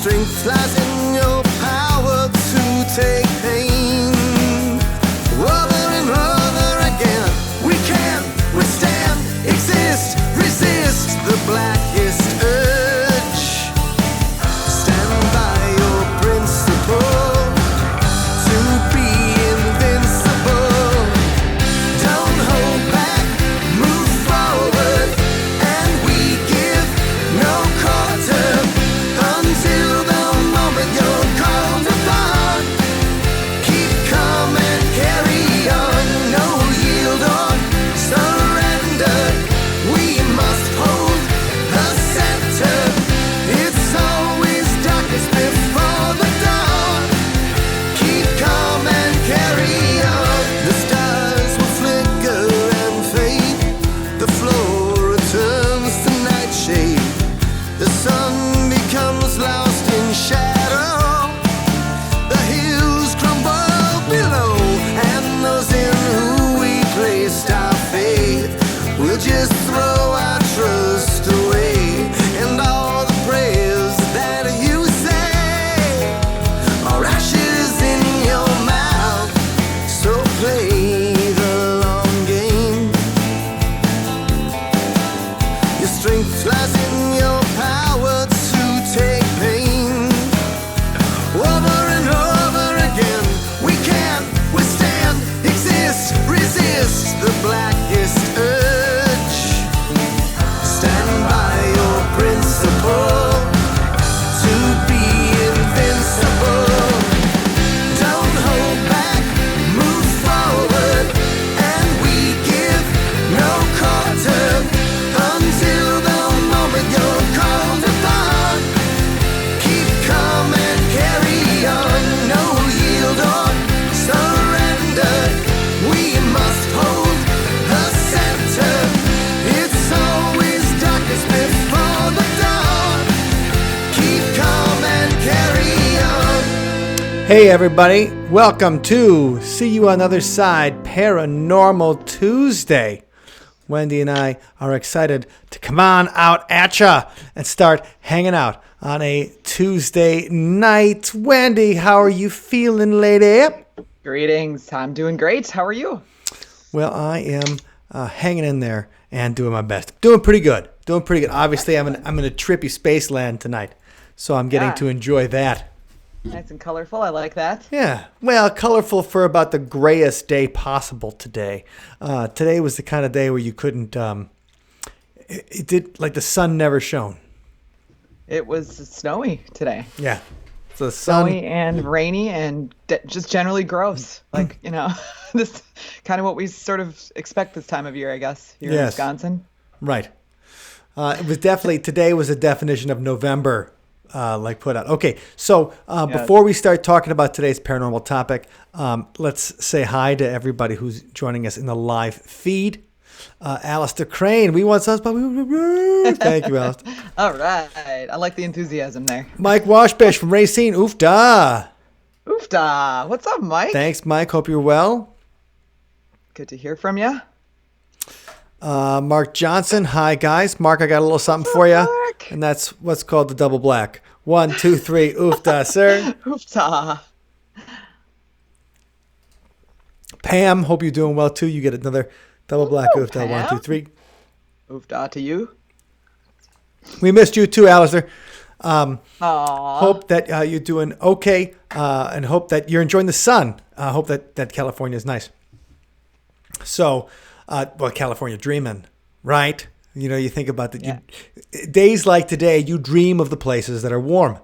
strength lies in your power to take pain. Over and over again, we can withstand, exist, resist the blackest urge. Stand by your principle to be invincible. Don't hold back, move forward, and we give no quarter until the moment you're called upon. Keep calm and carry on, no yield or surrender. We must hold the center. It's always darkest before the dawn. Keep calm and carry on. The stars will flicker and fade. The floor returns to nightshade. The sun becomes lost in shadow. The hills crumble below, and those in who we placed our faith will just throw our trust away. And all the prayers that you say are ashes in your mouth. So play the long game. Your strength lies in your power to take pain. Over and over again, we can withstand, exist, resist the blackest urge. Stand by your principle to be invincible. Don't hold back, move forward, and we give no quarter until the moment you're called upon. Keep calm and carry on, no yield or surrender. We must hold the center. It's always darkest before the dawn. Keep calm and carry on. Hey everybody, welcome to See You on the Other Side Paranormal Tuesday. Wendy and I are excited to come on out at ya and start hanging out on a Tuesday night. Wendy, how are you feeling, lady? Greetings. I'm doing great. How are you? Well, I am hanging in there and doing my best. Doing pretty good. Obviously, I'm in a trippy space land tonight, so I'm getting Yeah. to enjoy that. Nice and colorful. I like that. Yeah, well, colorful for about the grayest day possible today. Today was the kind of day where you couldn't, it did, like the sun never shone. It was snowy today. Yeah, so the sun, Snowy and rainy and just generally gross. Like, this kind of what we sort of expect this time of year, I guess, here in Yes. Wisconsin. right. It was definitely, today was a definition of November, like put out. Okay, so before we start talking about today's paranormal topic, let's say hi to everybody who's joining us in the live feed. Alistair Crane, we want us, but thank you, Alistair. All right. I like the enthusiasm there. Mike Washbish from Racine, oofda. Oofda. What's up, Mike? Thanks, Mike. Hope you're well. Good to hear from you. Mark Johnson, hi guys. Mark, I got a little something for you, Mark? and that's what's called the double black. 1, 2, 3, oofda, sir. Oofda. Pam, hope you're doing well too. You get another double black Ooh, oofda. 1, 2, Pam. 3. Oofda to you. We missed you too, Alistair. Aww. Hope that you're doing okay, and hope that you're enjoying the sun. Hope that California is nice. So, California dreaming, right? You think about that. Yeah. Days like today, you dream of the places that are warm.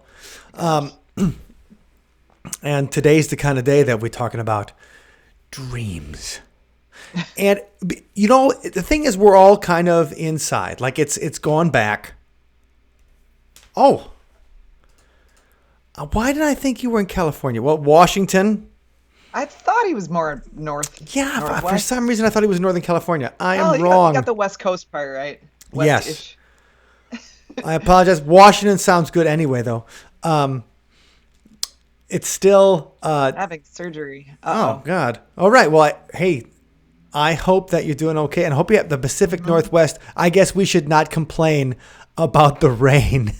And today's the kind of day that we're talking about dreams. And, the thing is, we're all kind of inside. Like, it's gone back. Oh. Why did I think you were in California? Well, Washington. I thought he was more north. Yeah, for northwest. some reason I thought he was Northern California. I am You wrong. got the West Coast part right. Yes. West-ish. I apologize. Washington sounds good anyway, though. It's still... Having surgery. oh, God. All right. Well, I hope that you're doing okay, and I hope you have the Pacific Northwest. I guess we should not complain about the rain.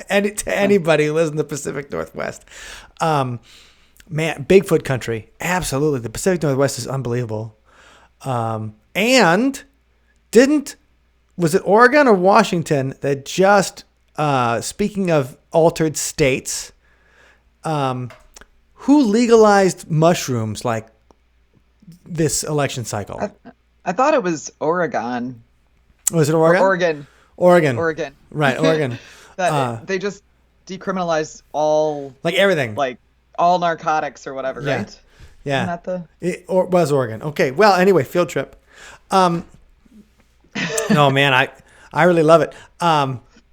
And to anybody who lives in the Pacific Northwest. Man, Bigfoot country. Absolutely. The Pacific Northwest is unbelievable. And was it Oregon or Washington that just, speaking of altered states, who legalized mushrooms like this election cycle? I thought it was Oregon. Was it Oregon? Oregon. Right, Oregon. That they just decriminalized all, like everything, like all narcotics or whatever, right? Yeah. Isn't that It was Oregon. Okay. Well, anyway, field trip. No, man, I really love it.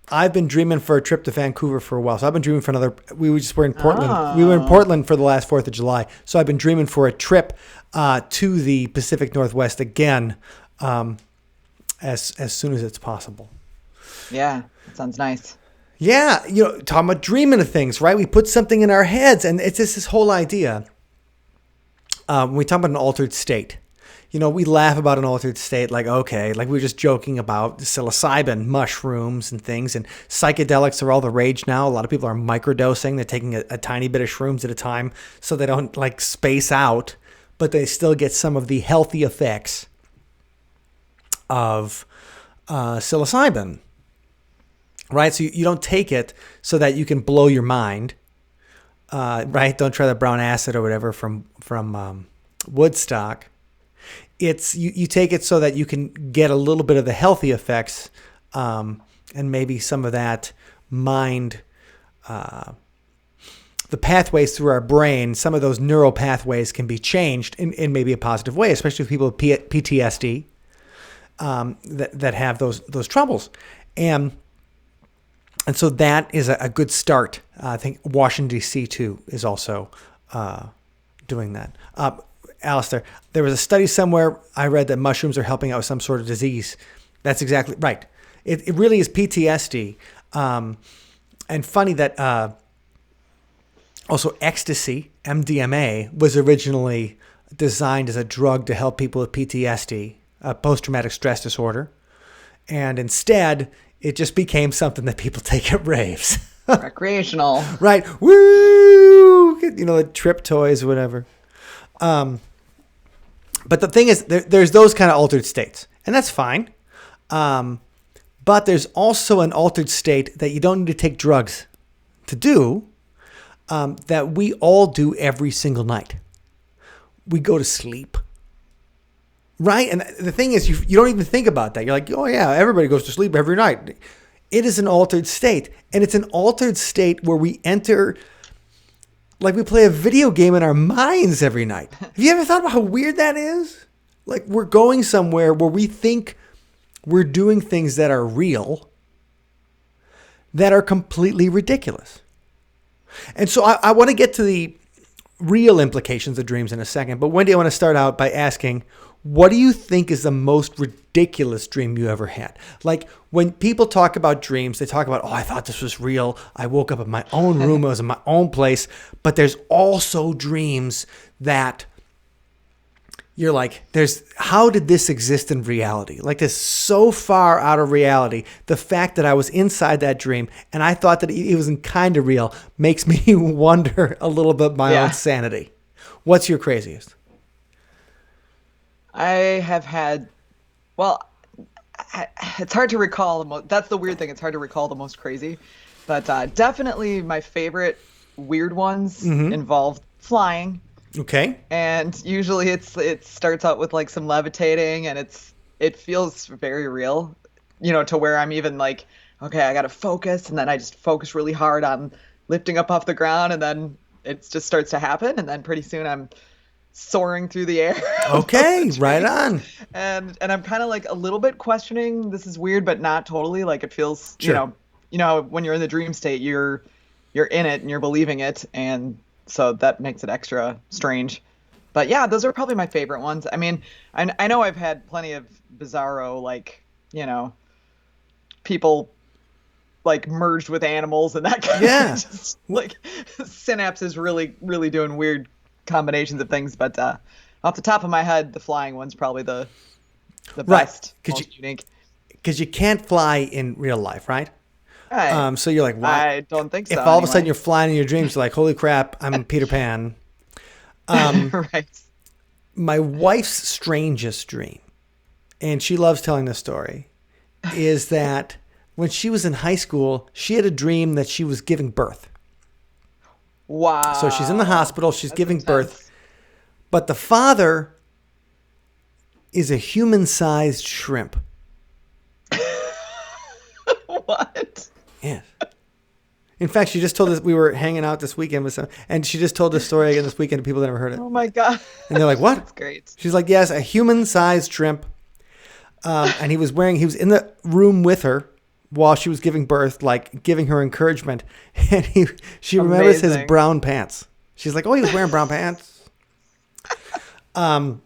I've been dreaming for a trip to Vancouver for a while. So I've been dreaming for another. We were in Portland. Oh. We were in Portland for the last 4th of July. So I've been dreaming for a trip to the Pacific Northwest again, as soon as it's possible. Yeah, that sounds nice. Yeah, talking about dreaming of things, right? We put something in our heads, and it's just this whole idea. When we talk about an altered state, we laugh about an altered state like, okay, like we were just joking about psilocybin, mushrooms and things, and psychedelics are all the rage now. A lot of people are microdosing. They're taking a tiny bit of shrooms at a time so they don't like space out, but they still get some of the healthy effects of psilocybin, right? So you don't take it so that you can blow your mind, right? Don't try the brown acid or whatever from Woodstock. It's you take it so that you can get a little bit of the healthy effects, and maybe some of that mind, the pathways through our brain, some of those neural pathways can be changed in maybe a positive way, especially with people with PTSD that have those troubles. And so that is a good start. I think Washington, D.C. too is also doing that. Alistair, there was a study somewhere I read that mushrooms are helping out with some sort of disease. That's exactly right. It really is PTSD. And funny that also ecstasy, MDMA, was originally designed as a drug to help people with PTSD, post-traumatic stress disorder. And instead, it just became something that people take at raves. Recreational. Right. Woo! The trip toys, whatever. But the thing is, there's those kind of altered states, and that's fine. But there's also an altered state that you don't need to take drugs to do, that we all do every single night. We go to sleep. Right? And the thing is, you don't even think about that. You're like, oh yeah, everybody goes to sleep every night. It is an altered state. And it's an altered state where we enter, like we play a video game in our minds every night. Have you ever thought about how weird that is? Like we're going somewhere where we think we're doing things that are real, that are completely ridiculous. And so I want to get to the real implications of dreams in a second. But Wendy, I want to start out by asking, what do you think is the most ridiculous dream you ever had? Like when people talk about dreams, they talk about, oh, I thought this was real. I woke up in my own room. I was in my own place. But there's also dreams that you're like, how did this exist in reality? Like this so far out of reality. The fact that I was inside that dream and I thought that it was kind of real makes me wonder a little bit my own sanity. What's your craziest? I have had, it's hard to recall. That's the weird thing. It's hard to recall the most crazy. But definitely my favorite weird ones involve flying. Okay. And usually it starts out with like some levitating, and it feels very real, to where I'm even like, okay, I got to focus, and then I just focus really hard on lifting up off the ground, and then it just starts to happen, and then pretty soon I'm soaring through the air. Okay, right on. And I'm kind of like a little bit questioning, this is weird, but not totally. Like it feels, sure. When you're in the dream state, you're in it and you're believing it, and so that makes it extra strange. But yeah, those are probably my favorite ones. I mean, I know I've had plenty of bizarro, like, people like merged with animals and that kind of just, like synapses really, really doing weird combinations of things. But off the top of my head, the flying one's probably the best, most unique. Because you can't fly in real life, right? Right. So you're like, what? I don't think so. If all of a sudden anyway. you're flying in your dreams, you're like, holy crap, I'm Peter Pan. Right. My wife's strangest dream, and she loves telling this story, is that when she was in high school, she had a dream that she was giving birth. Wow. So she's in the hospital, she's That's giving birth, intense. but the father is a human-sized shrimp. What? Yes. In fact, she just told us, we were hanging out this weekend with some, and she just told this story again this weekend to people that never heard it. Oh my God. And they're like, what? That's great. She's like, yes, a human-sized shrimp. And he was in the room with her while she was giving birth, like giving her encouragement. And she remembers his Amazing. brown pants. She's like, oh, he was wearing brown pants. And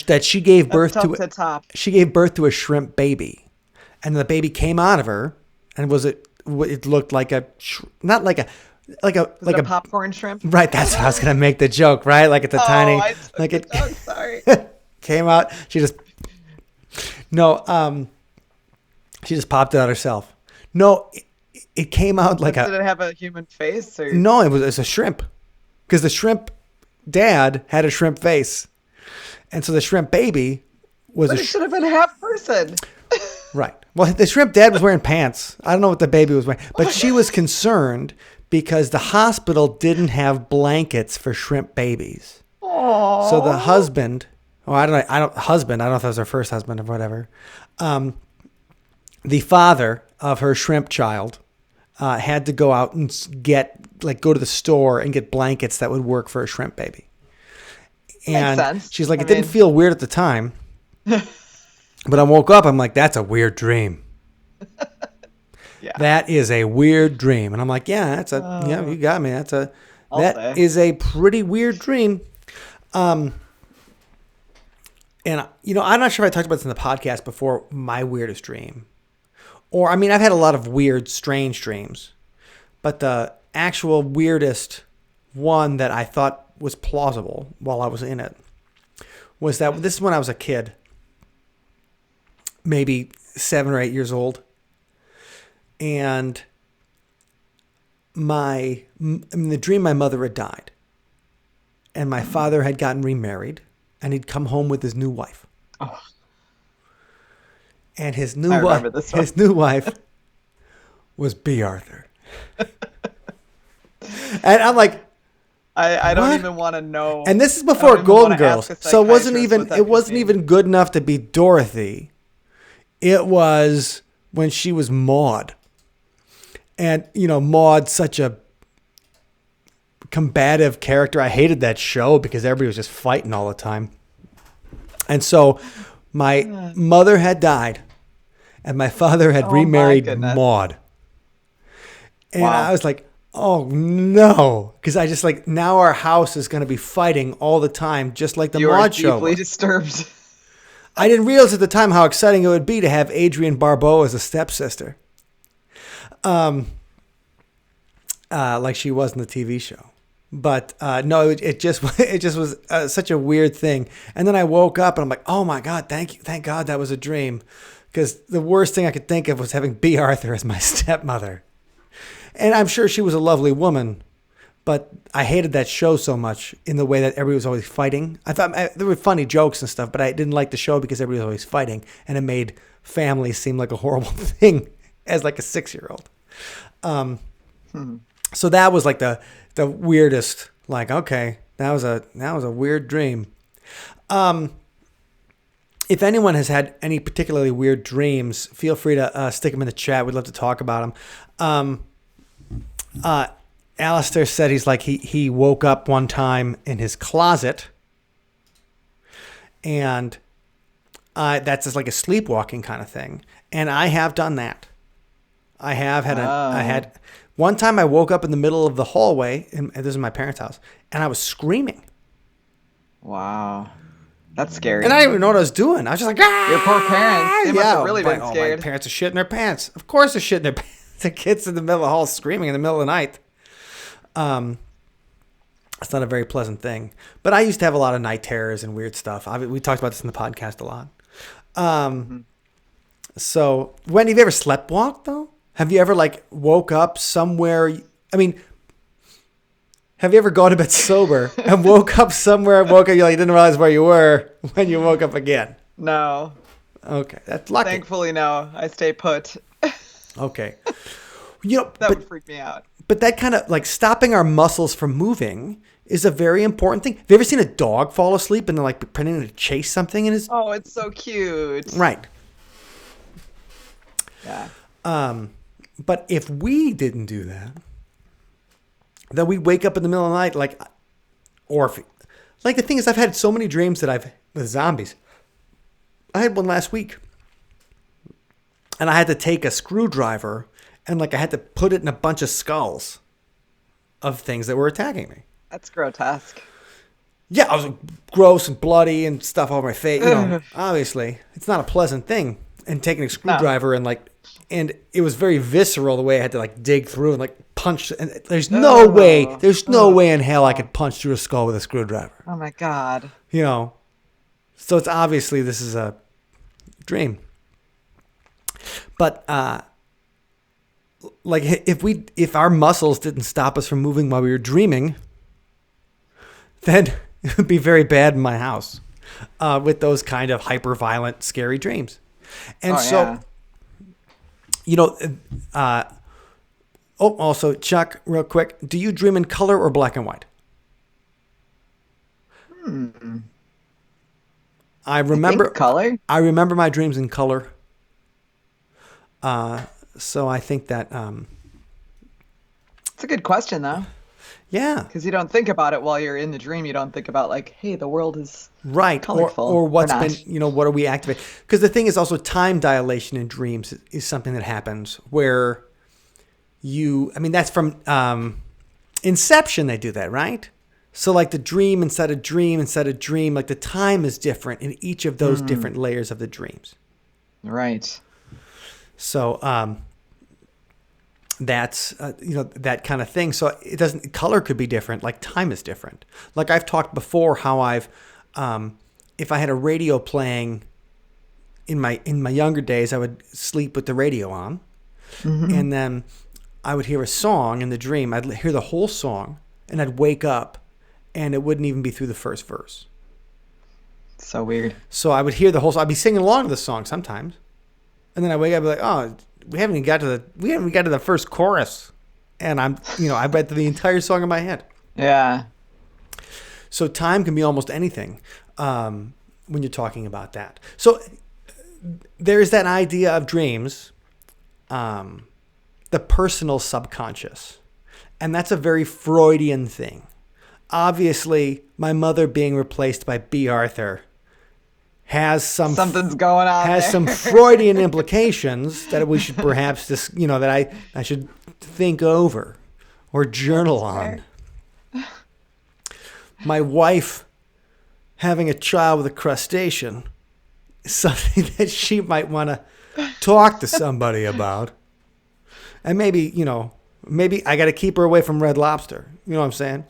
that she gave birth That's to tough to top. she gave birth to a shrimp baby, and the baby came out of her, and it looked like not like a like a Is it a popcorn shrimp? right. That's how I was gonna make the joke, right? Like it's a tiny, I took like the it joke, sorry. came out. She just she just popped it out herself. No, it came out like Did it have a human face or? no. It's a shrimp, because the shrimp dad had a shrimp face, and so the shrimp baby was But a it should have been half person. right. Well, the shrimp dad was wearing pants. I don't know what the baby was wearing, but she was concerned because the hospital didn't have blankets for shrimp babies. Oh. So the husband, I don't know if that was her first husband or whatever. The father of her shrimp child had to go out and go to the store and get blankets that would work for a shrimp baby. And sense. she's like, I it didn't mean- feel weird at the time. But I woke up, I'm like, that's a weird dream. Yeah. That is a weird dream. And I'm like, yeah, yeah, you got me. That say. is a pretty weird dream. And I'm not sure if I talked about this in the podcast before, my weirdest dream. Or, I mean, I've had a lot of weird, strange dreams. But the actual weirdest one that I thought was plausible while I was in it was that this is when I was a kid, maybe 7 or 8 years old. And in the dream, my mother had died. And my father had gotten remarried. And he'd come home with his new wife. Oh. And his I new remember wife, this one. his new wife was B. Arthur. And I'm like, I don't What? even want to know. and this is I don't before even Golden wanna Girls, ask a so it wasn't psychiatrist what that it could wasn't mean. even good enough to be Dorothy. It was when she was Maud, and Maud's such a combative character. I hated that show because everybody was just fighting all the time, and so my mother had died, and my father had Oh, my remarried goodness. Maud, and Wow. I was like, oh no, because I just like, now our house is going to be fighting all the time, just like the You are Maud show. deeply was. disturbed. I didn't realize at the time how exciting it would be to have Adrienne Barbeau as a stepsister, like she was in the TV show. But no, it just was such a weird thing. And then I woke up and I'm like, oh my God, thank God that was a dream, because the worst thing I could think of was having B. Arthur as my stepmother. And I'm sure she was a lovely woman, but I hated that show so much in the way that everybody was always fighting. I thought there were funny jokes and stuff, but I didn't like the show because everybody was always fighting, and it made family seem like a horrible thing as like a 6-year-old. So that was like the weirdest. Like, okay, that was a weird dream. If anyone has had any particularly weird dreams, feel free to stick them in the chat. We'd love to talk about them. Alistair said he woke up one time in his closet, and that's just like a sleepwalking kind of thing. And I have done that. I had one time I woke up in the middle of the hallway, and this is my parents' house, and I was screaming. Wow. That's scary. And I didn't even know what I was doing. I was just like, ah! Your poor parents. They must have really been My scared. parents are shitting their pants. Of course they're shitting their pants. The kids in the middle of the hall screaming in the middle of the night. It's not a very pleasant thing. But I used to have a lot of night terrors and weird stuff. We talked about this in the podcast a lot. So, Wendy, have you ever sleptwalked, though? Have you ever like woke up somewhere? I mean, have you ever gone to bed sober and woke up somewhere? Woke up, you didn't realize where you were when you woke up again. No. Okay, that's lucky. Thankfully, no. I stay put. Okay, That would freak me out. But that kind of like stopping our muscles from moving is a very important thing. Have you ever seen a dog fall asleep and they're like pretending to chase something in his? Oh, it's so cute. Right. Yeah. But if we didn't do that, then we'd wake up in the middle of the night, like the thing is, I've had so many dreams with zombies. I had one last week, and I had to take a screwdriver and I had to put it in a bunch of skulls of things that were attacking me. That's grotesque. Yeah, I was gross and bloody and stuff all over my face. Obviously, it's not a pleasant thing. And taking a screwdriver and it was very visceral the way I had to dig through and punch. And there's no way in hell I could punch through a skull with a screwdriver. Oh my God. So it's obviously this is a dream. But if our muscles didn't stop us from moving while we were dreaming, then it would be very bad in my house with those kind of hyper violent, scary dreams. And also, Chuck, real quick, do you dream in color or black and white? I remember color. I remember my dreams in color. So I think that it's a good question, though. Yeah, because you don't think about it while you're in the dream. You don't think about hey, the world is right, colorful, or what's been, what are we activating? Because the thing is also time dilation in dreams is something that happens where that's from Inception. They do that, right? So the dream inside a dream inside a dream, the time is different in each of those different layers of the dreams. Right. So that's that kind of thing. So color could be different. Time is different. I've talked before how I've if I had a radio playing in my younger days, I would sleep with the radio on, and then I would hear a song in the dream. I'd hear the whole song, and I'd wake up, and it wouldn't even be through the first verse. So weird. So I would hear the whole song. I'd be singing along to the song sometimes, and then I wake up and be like, oh, we haven't even got to the first chorus, and I read the entire song in my head. Yeah. So time can be almost anything when you're talking about that. So there's that idea of dreams, the personal subconscious, and that's a very Freudian thing. Obviously, my mother being replaced by B. Arthur has something's going on. Has some Freudian implications that we should perhaps that I should think over or journal on. My wife having a child with a crustacean is something that she might want to talk to somebody about. And maybe I got to keep her away from Red Lobster. You know what I'm saying?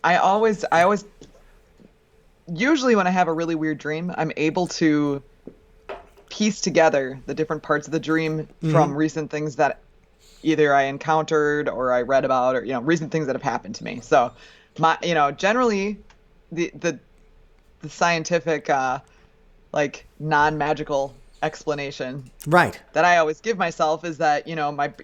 I always usually when I have a really weird dream, I'm able to piece together the different parts of the dream from recent things that either I encountered or I read about, or recent things that have happened to me. So generally the scientific non-magical explanation right that I always give myself is that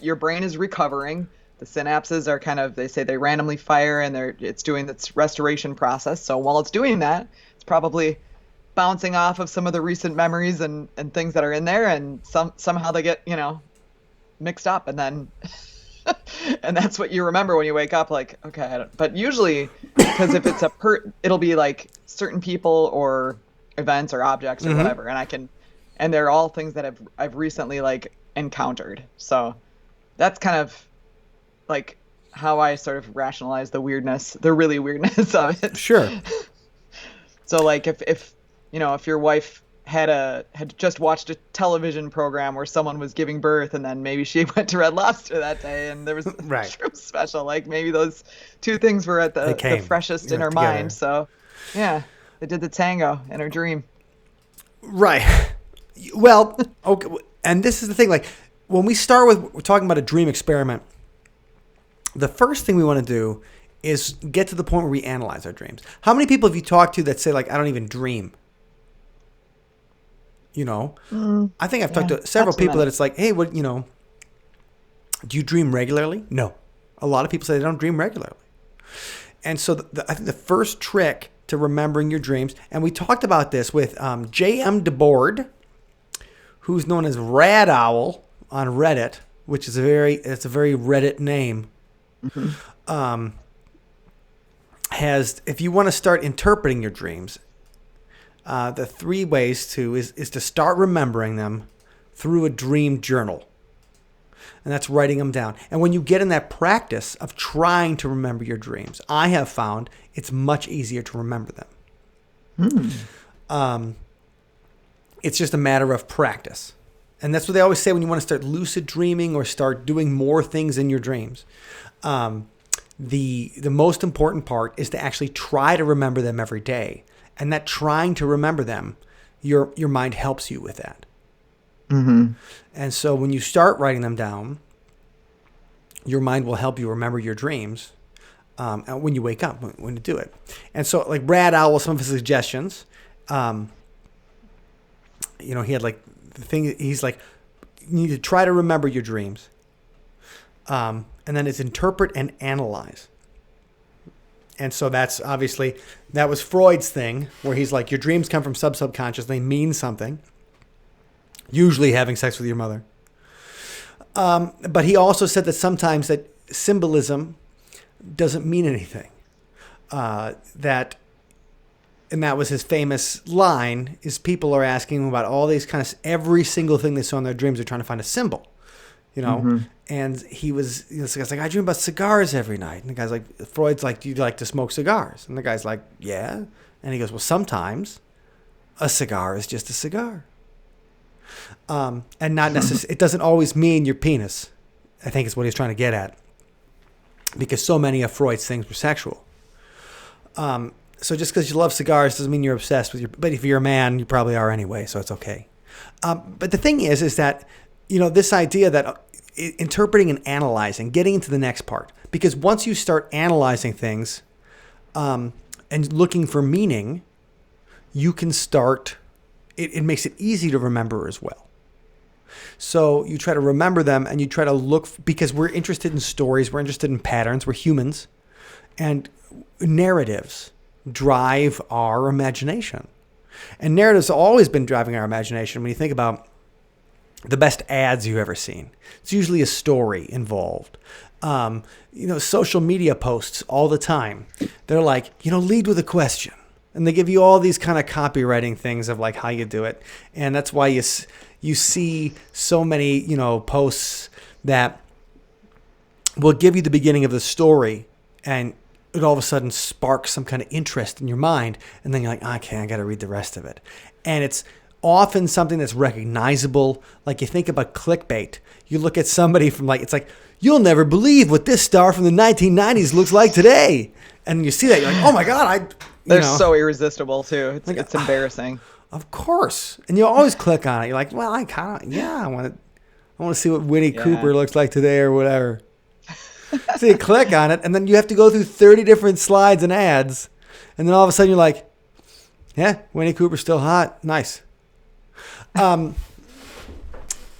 your brain is recovering. The synapses are they say they randomly fire, and it's doing its restoration process. So while it's doing that, it's probably bouncing off of some of the recent memories and things that are in there, and somehow they get mixed up, and then and that's what you remember when you wake up. Okay, but usually, because if it's it'll be certain people or events or objects or whatever, and they're all things that I've recently encountered. So that's kind of how I sort of rationalize the really weirdness of it. Sure. So if your wife had just watched a television program where someone was giving birth, and then maybe she went to Red Lobster that day and there was a shrimp special, maybe those two things were at the freshest in her mind. So yeah, they did the tango in her dream. Right. Well, okay. And this is the thing, when we start with we're talking about a dream experiment, the first thing we want to do is get to the point where we analyze our dreams. How many people have you talked to that say, like, I don't even dream? You know, I think I've talked to several people that it's like, hey, what, you know, do you dream regularly? No. A lot of people say they don't dream regularly. And so I think the first trick to remembering your dreams, and we talked about this with J.M. DeBoard, who's known as Rad Owl on Reddit, which is a very Reddit name. Has, if you want to start interpreting your dreams, the 3 ways is to start remembering them through a dream journal. And that's writing them down. And when you get in that practice of trying to remember your dreams, I have found it's much easier to remember them. It's just a matter of practice. And that's what they always say when you want to start lucid dreaming or start doing more things in your dreams. The most important part is to actually try to remember them every day. And that trying to remember them, your mind helps you with that. And so when you start writing them down, your mind will help you remember your dreams when you wake up, when you do it. And so, like Brad Owl, some of his suggestions, you know, he had like the thing, he's like, you need to try to remember your dreams. And then it's interpret and analyze. And so that's obviously, that was Freud's thing, where he's like, your dreams come from subconscious, they mean something. Usually having sex with your mother. But he also said that sometimes that symbolism doesn't mean anything. And that was his famous line, is people are asking him about all these kind of, every single thing they saw in their dreams, they're trying to find a symbol, you know? And he was, you know, this guy's like, I dream about cigars every night. And the guy's like, Freud's like, do you like to smoke cigars? And the guy's like, yeah. And he goes, well, sometimes a cigar is just a cigar. And not necessarily, it doesn't always mean your penis, I think is what he's trying to get at. Because so many of Freud's things were sexual. So just because you love cigars doesn't mean you're obsessed with but if you're a man, you probably are anyway, so it's okay. But the thing is that, you know, this idea that interpreting and analyzing, getting into the next part, because once you start analyzing things and looking for meaning, you can start, it makes it easy to remember as well. So you try to remember them and you try to look, because we're interested in stories, we're interested in patterns, we're humans, and narratives drive our imagination. And narratives have always been driving our imagination. When you think about the best ads you've ever seen, it's usually a story involved. You know, social media posts all the time. They're like, you know, lead with a question. And they give you all these kind of copywriting things of like how you do it. And that's why you see so many, you know, posts that will give you the beginning of the story and it all of a sudden sparks some kind of interest in your mind. And then you're like, okay, I got to read the rest of it. And it's often something that's recognizable. Like you think about clickbait. You look at somebody from like, it's like, you'll never believe what this star from the 1990s looks like today. And you see that, you're like, oh my God, they're so irresistible too. It's embarrassing. Of course. And you always click on it. You're like, well, I want to see what Winnie Cooper looks like today or whatever. So you click on it and then you have to go through 30 different slides and ads. And then all of a sudden you're like, yeah, Winnie Cooper's still hot. Nice. But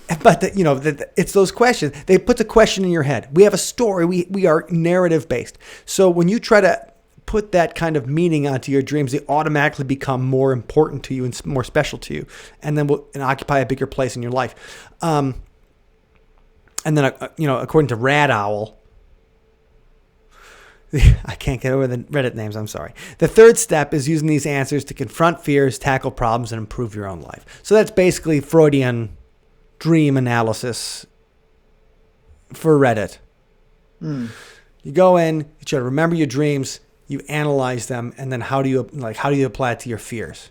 it's those questions. They put the question in your head. We have a story. We are narrative based. So when you try to put that kind of meaning onto your dreams, they automatically become more important to you and more special to you, and then will occupy a bigger place in your life. And then, according to Rad Owl, I can't get over the Reddit names, I'm sorry. The third step is using these answers to confront fears, tackle problems, and improve your own life. So that's basically Freudian dream analysis for Reddit. You go in, you try to remember your dreams, you analyze them, and then how do you apply it to your fears?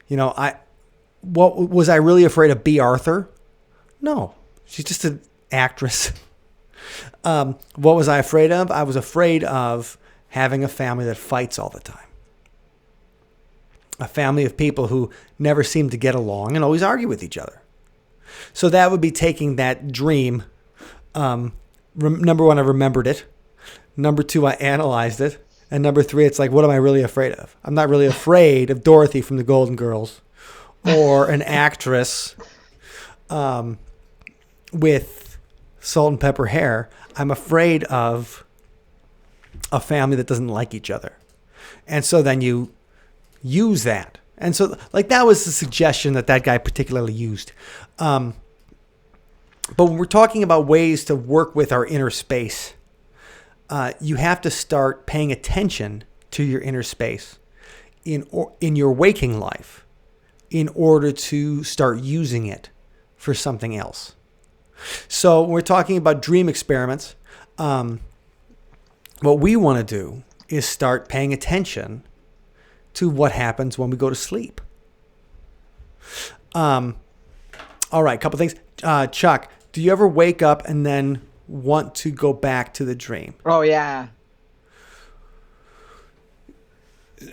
You know, was I really afraid of B. Arthur? No, she's just an actress. What was I afraid of? I was afraid of having a family that fights all the time. A family of people who never seem to get along and always argue with each other. So that would be taking that dream. Number one, I remembered it. Number two, I analyzed it. And number three, it's like, what am I really afraid of? I'm not really afraid of Dorothy from the Golden Girls or an actress with salt and pepper hair. I'm afraid of a family that doesn't like each other. And so then you use that. And so like that was the suggestion that guy particularly used. But when we're talking about ways to work with our inner space, you have to start paying attention to your inner space in your waking life in order to start using it for something else. So when we're talking about dream experiments, what we want to do is start paying attention to what happens when we go to sleep. All right, a couple things. Chuck, do you ever wake up and then want to go back to the dream? Oh, yeah.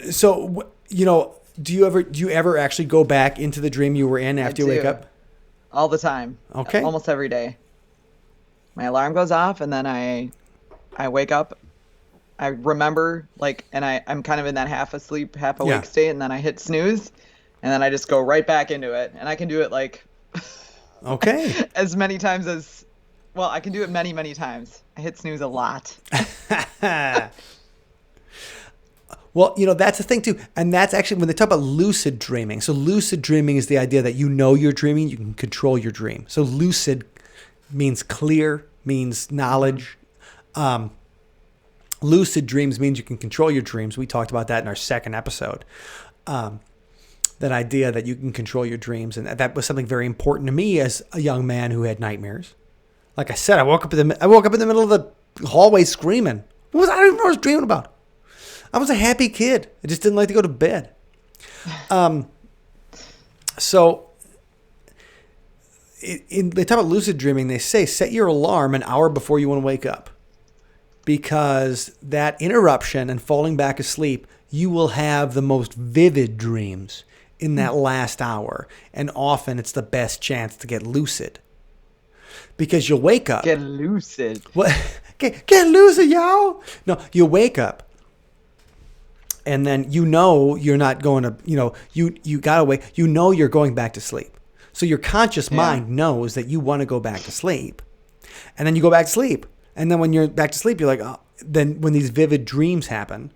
So, do you ever actually go back into the dream you were in after you wake up? All the time. Okay. Almost every day. My alarm goes off and then I wake up. I remember and I'm kind of in that half asleep, half awake state, and then I hit snooze and then I just go right back into it. And I can do it okay. as many times as, I can do it many, many times. I hit snooze a lot. Well, that's the thing too. And that's actually when they talk about lucid dreaming. So lucid dreaming is the idea that you're dreaming, you can control your dream. So lucid means clear, means knowledge. Lucid dreams means you can control your dreams. We talked about that in our second episode. That idea that you can control your dreams. And that was something very important to me as a young man who had nightmares. Like I said, I woke up in the middle of the hallway screaming. I don't even know what I was dreaming about. I was a happy kid. I just didn't like to go to bed. So they talk about lucid dreaming. They say set your alarm an hour before you want to wake up. Because that interruption and falling back asleep, you will have the most vivid dreams in that last hour. And often it's the best chance to get lucid. Because you'll wake up. Get lucid. What? Get lucid, y'all. No, you wake up. And then you're not going to, you got to wake. You're going back to sleep. So your conscious mind knows that you want to go back to sleep. And then you go back to sleep. And then when you're back to sleep, you're like, oh. Then when these vivid dreams happen,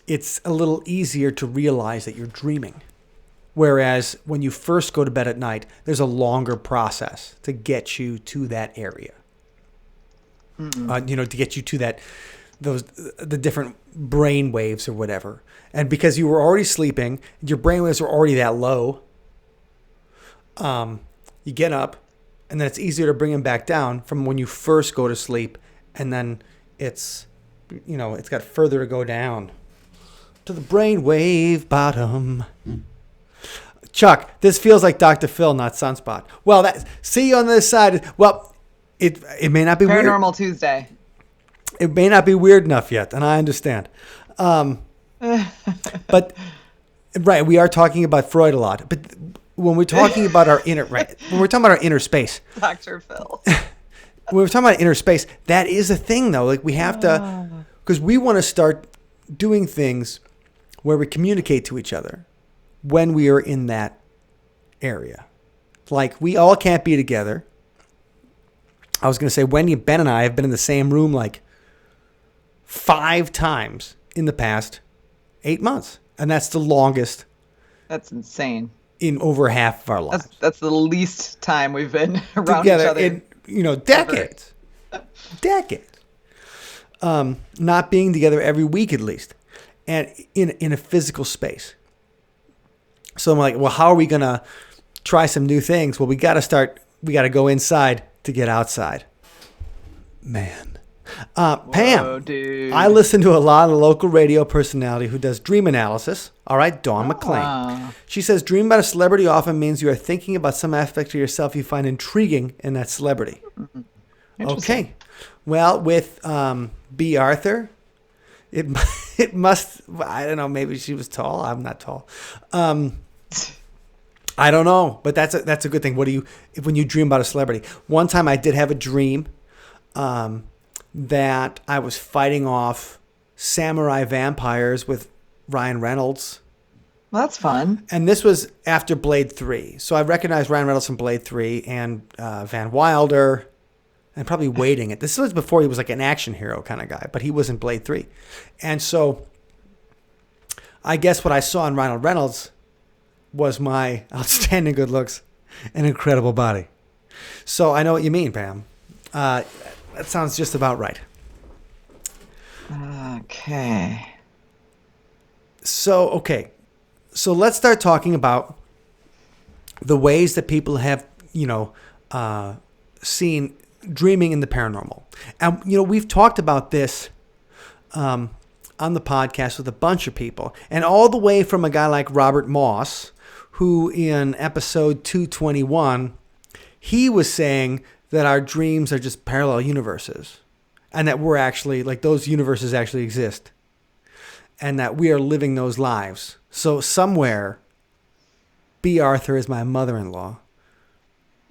it's a little easier to realize that you're dreaming. Whereas when you first go to bed at night, there's a longer process to get you to that area. To get you to the different brain waves or whatever. And because you were already sleeping, your brain waves were already that low, you get up, and then it's easier to bring them back down from when you first go to sleep, and then it's got further to go down to the brain wave bottom. Chuck, this feels like Dr. Phil, not Sunspot. Well, see you on the other side. Well, it may not be Paranormal weird. Tuesday. It may not be weird enough yet, and I understand. But right, we are talking about Freud a lot. But when we're talking about our inner space, Dr. Phil. When we're talking about inner space, that is a thing, though. Like we have to, because we want to start doing things where we communicate to each other when we are in that area. Like we all can't be together. I was going to say, Wendy, Ben, and I have been in the same room like 5 times in the past 8 months. And that's the longest. That's insane. In over half of our lives. That's the least time we've been around together each other. In, decades. Decades. Not being together every week at least. And in a physical space. So I'm like, well, how are we going to try some new things? Well, we got to go inside to get outside. Man. Pam, dude. I listen to a lot of local radio personality who does dream analysis. All right, Dawn McClain. She says dream about a celebrity often means you are thinking about some aspect of yourself you find intriguing in that celebrity. Okay. Well, with B. Arthur, it must, I don't know, maybe she was tall. I'm not tall. I don't know, but that's a good thing. What do you when you dream about a celebrity? One time I did have a dream that I was fighting off samurai vampires with Ryan Reynolds. Well, that's fun. And this was after Blade 3. So I recognized Ryan Reynolds from Blade 3 and Van Wilder and probably Waiting It. This was before he was like an action hero kind of guy, but he was in Blade 3. And so I guess what I saw in Ryan Reynolds was my outstanding good looks and incredible body. So I know what you mean, Pam. That sounds just about right. Okay. So let's start talking about the ways that people have, seen dreaming in the paranormal. And, we've talked about this on the podcast with a bunch of people. And all the way from a guy like Robert Moss, who in episode 221, he was saying that our dreams are just parallel universes. And that we're actually, like, those universes actually exist. And that we are living those lives. So somewhere, B. Arthur is my mother-in-law,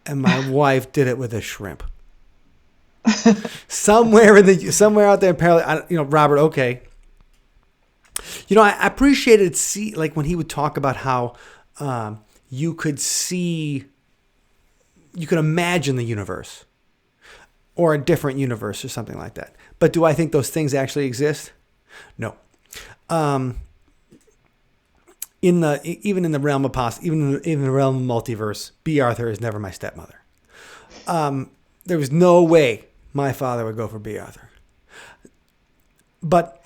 and my wife did it with a shrimp. somewhere out there in parallel, Robert. Okay. I appreciated like when he would talk about how you could imagine the universe, or a different universe, or something like that. But do I think those things actually exist? No. Even in the realm of even in the realm of multiverse, B. Arthur is never my stepmother. There was no way my father would go for B. Arthur. But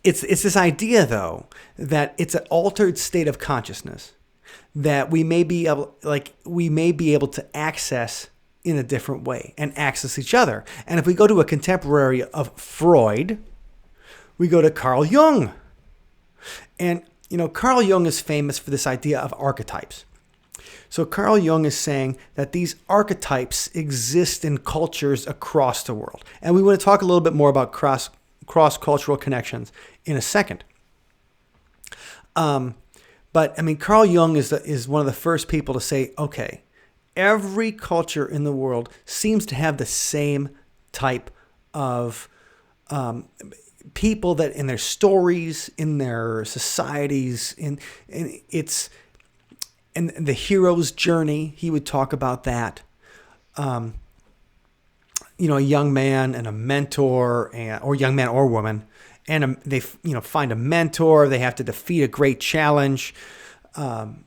it's this idea, though, that it's an altered state of consciousness that we may be able to access in a different way and access each other. And if we go to a contemporary of Freud, we go to Carl Jung. And, Carl Jung is famous for this idea of archetypes. So Carl Jung is saying that these archetypes exist in cultures across the world. And we want to talk a little bit more about cross-cultural connections in a second. But Carl Jung is one of the first people to say, okay, every culture in the world seems to have the same type of people that in their stories, in their societies, in the hero's journey. He would talk about that. A young man and a mentor, or young man or woman, and they find a mentor. They have to defeat a great challenge. Come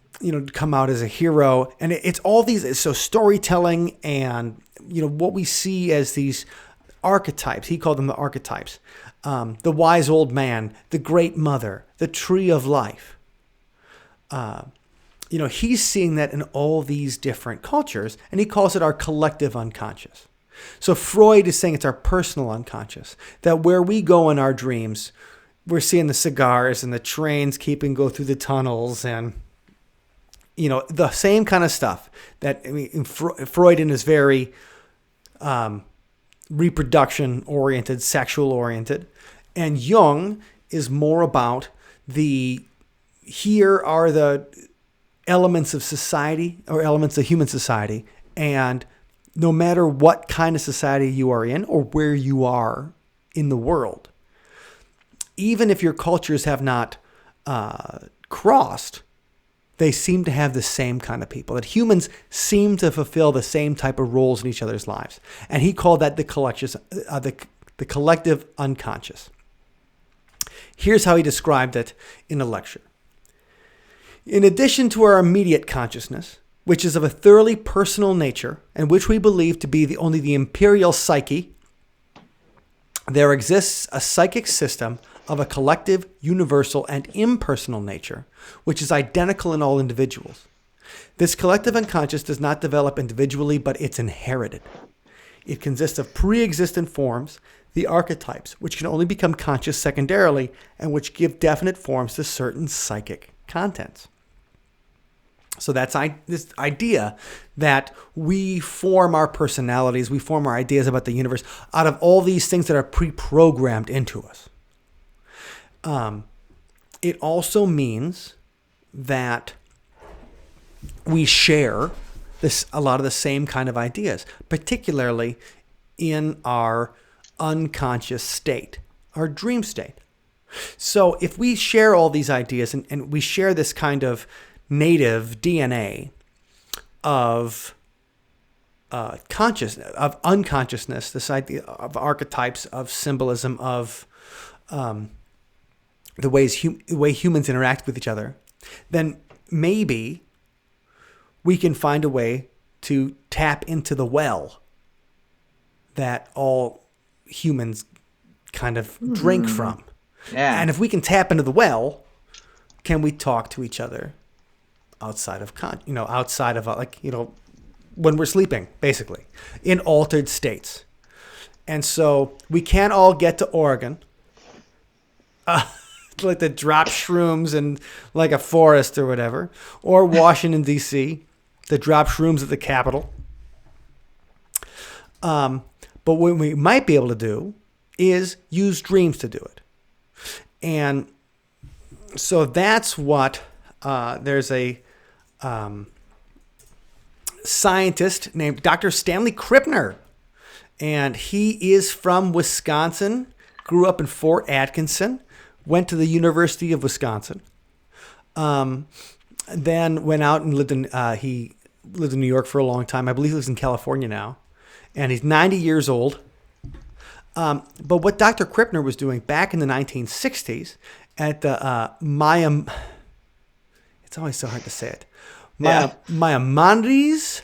out as a hero, and it's all these. So storytelling and what we see as these archetypes. He called them the archetypes. The wise old man, the great mother, the tree of life. He's seeing that in all these different cultures, and he calls it our collective unconscious. So Freud is saying it's our personal unconscious, that where we go in our dreams, we're seeing the cigars and the trains keeping go through the tunnels and, the same kind of stuff that Freud in his very reproduction-oriented, sexual-oriented. And Jung is more about here are the elements of society, or elements of human society, and no matter what kind of society you are in or where you are in the world, even if your cultures have not crossed, they seem to have the same kind of people, that humans seem to fulfill the same type of roles in each other's lives. And he called that the collective unconscious. Here's how he described it in a lecture. In addition to our immediate consciousness, which is of a thoroughly personal nature and which we believe to be only the imperial psyche, there exists a psychic system of a collective, universal, and impersonal nature, which is identical in all individuals. This collective unconscious does not develop individually, but it's inherited. It consists of pre-existent forms, the archetypes, which can only become conscious secondarily and which give definite forms to certain psychic contents. So that's this idea that we form our personalities, we form our ideas about the universe out of all these things that are pre-programmed into us. It also means that we share a lot of the same kind of ideas, particularly in our unconscious state, our dream state. So if we share all these ideas and we share this kind of native DNA of of unconsciousness, this idea of archetypes, of symbolism, of the way humans interact with each other, then maybe we can find a way to tap into the well that all humans kind of drink from. Yeah. And if we can tap into the well, can we talk to each other outside of when we're sleeping, basically, in altered states? And so we can't all get to Oregon, like to drop shrooms in like a forest or whatever, or Washington, D.C., to drop shrooms at the Capitol. But what we might be able to do is use dreams to do it. And so that's what there's a scientist named Dr. Stanley Krippner, and he is from Wisconsin, grew up in Fort Atkinson, went to the University of Wisconsin, then went out and lived in New York for a long time. I believe he lives in California now, and he's 90 years old. But what Dr. Krippner was doing back in the 1960s at the it's always so hard to say it, Maimonides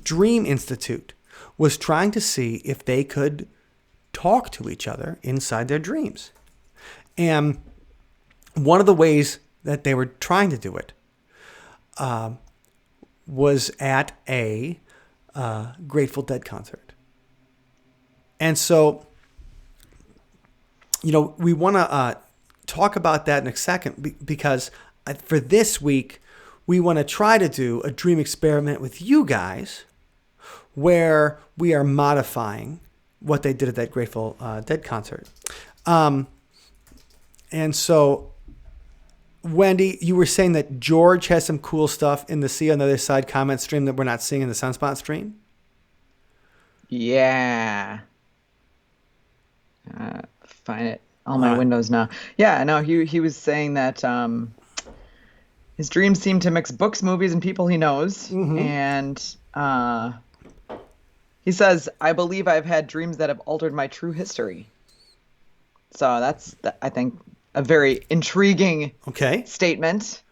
Dream Institute was trying to see if they could talk to each other inside their dreams. And one of the ways that they were trying to do it was at a Grateful Dead concert. And so, we want to talk about that in a second because for this week, we want to try to do a dream experiment with you guys where we are modifying what they did at that Grateful Dead concert. And so, Wendy, you were saying that George has some cool stuff in the See on the Other Side comment stream that we're not seeing in the Sunspot stream? Yeah. Find it on my windows now. Yeah, no, he was saying that his dreams seem to mix books, movies, and people he knows. Mm-hmm. And he says, I believe I've had dreams that have altered my true history. So that's, I think, a very intriguing statement.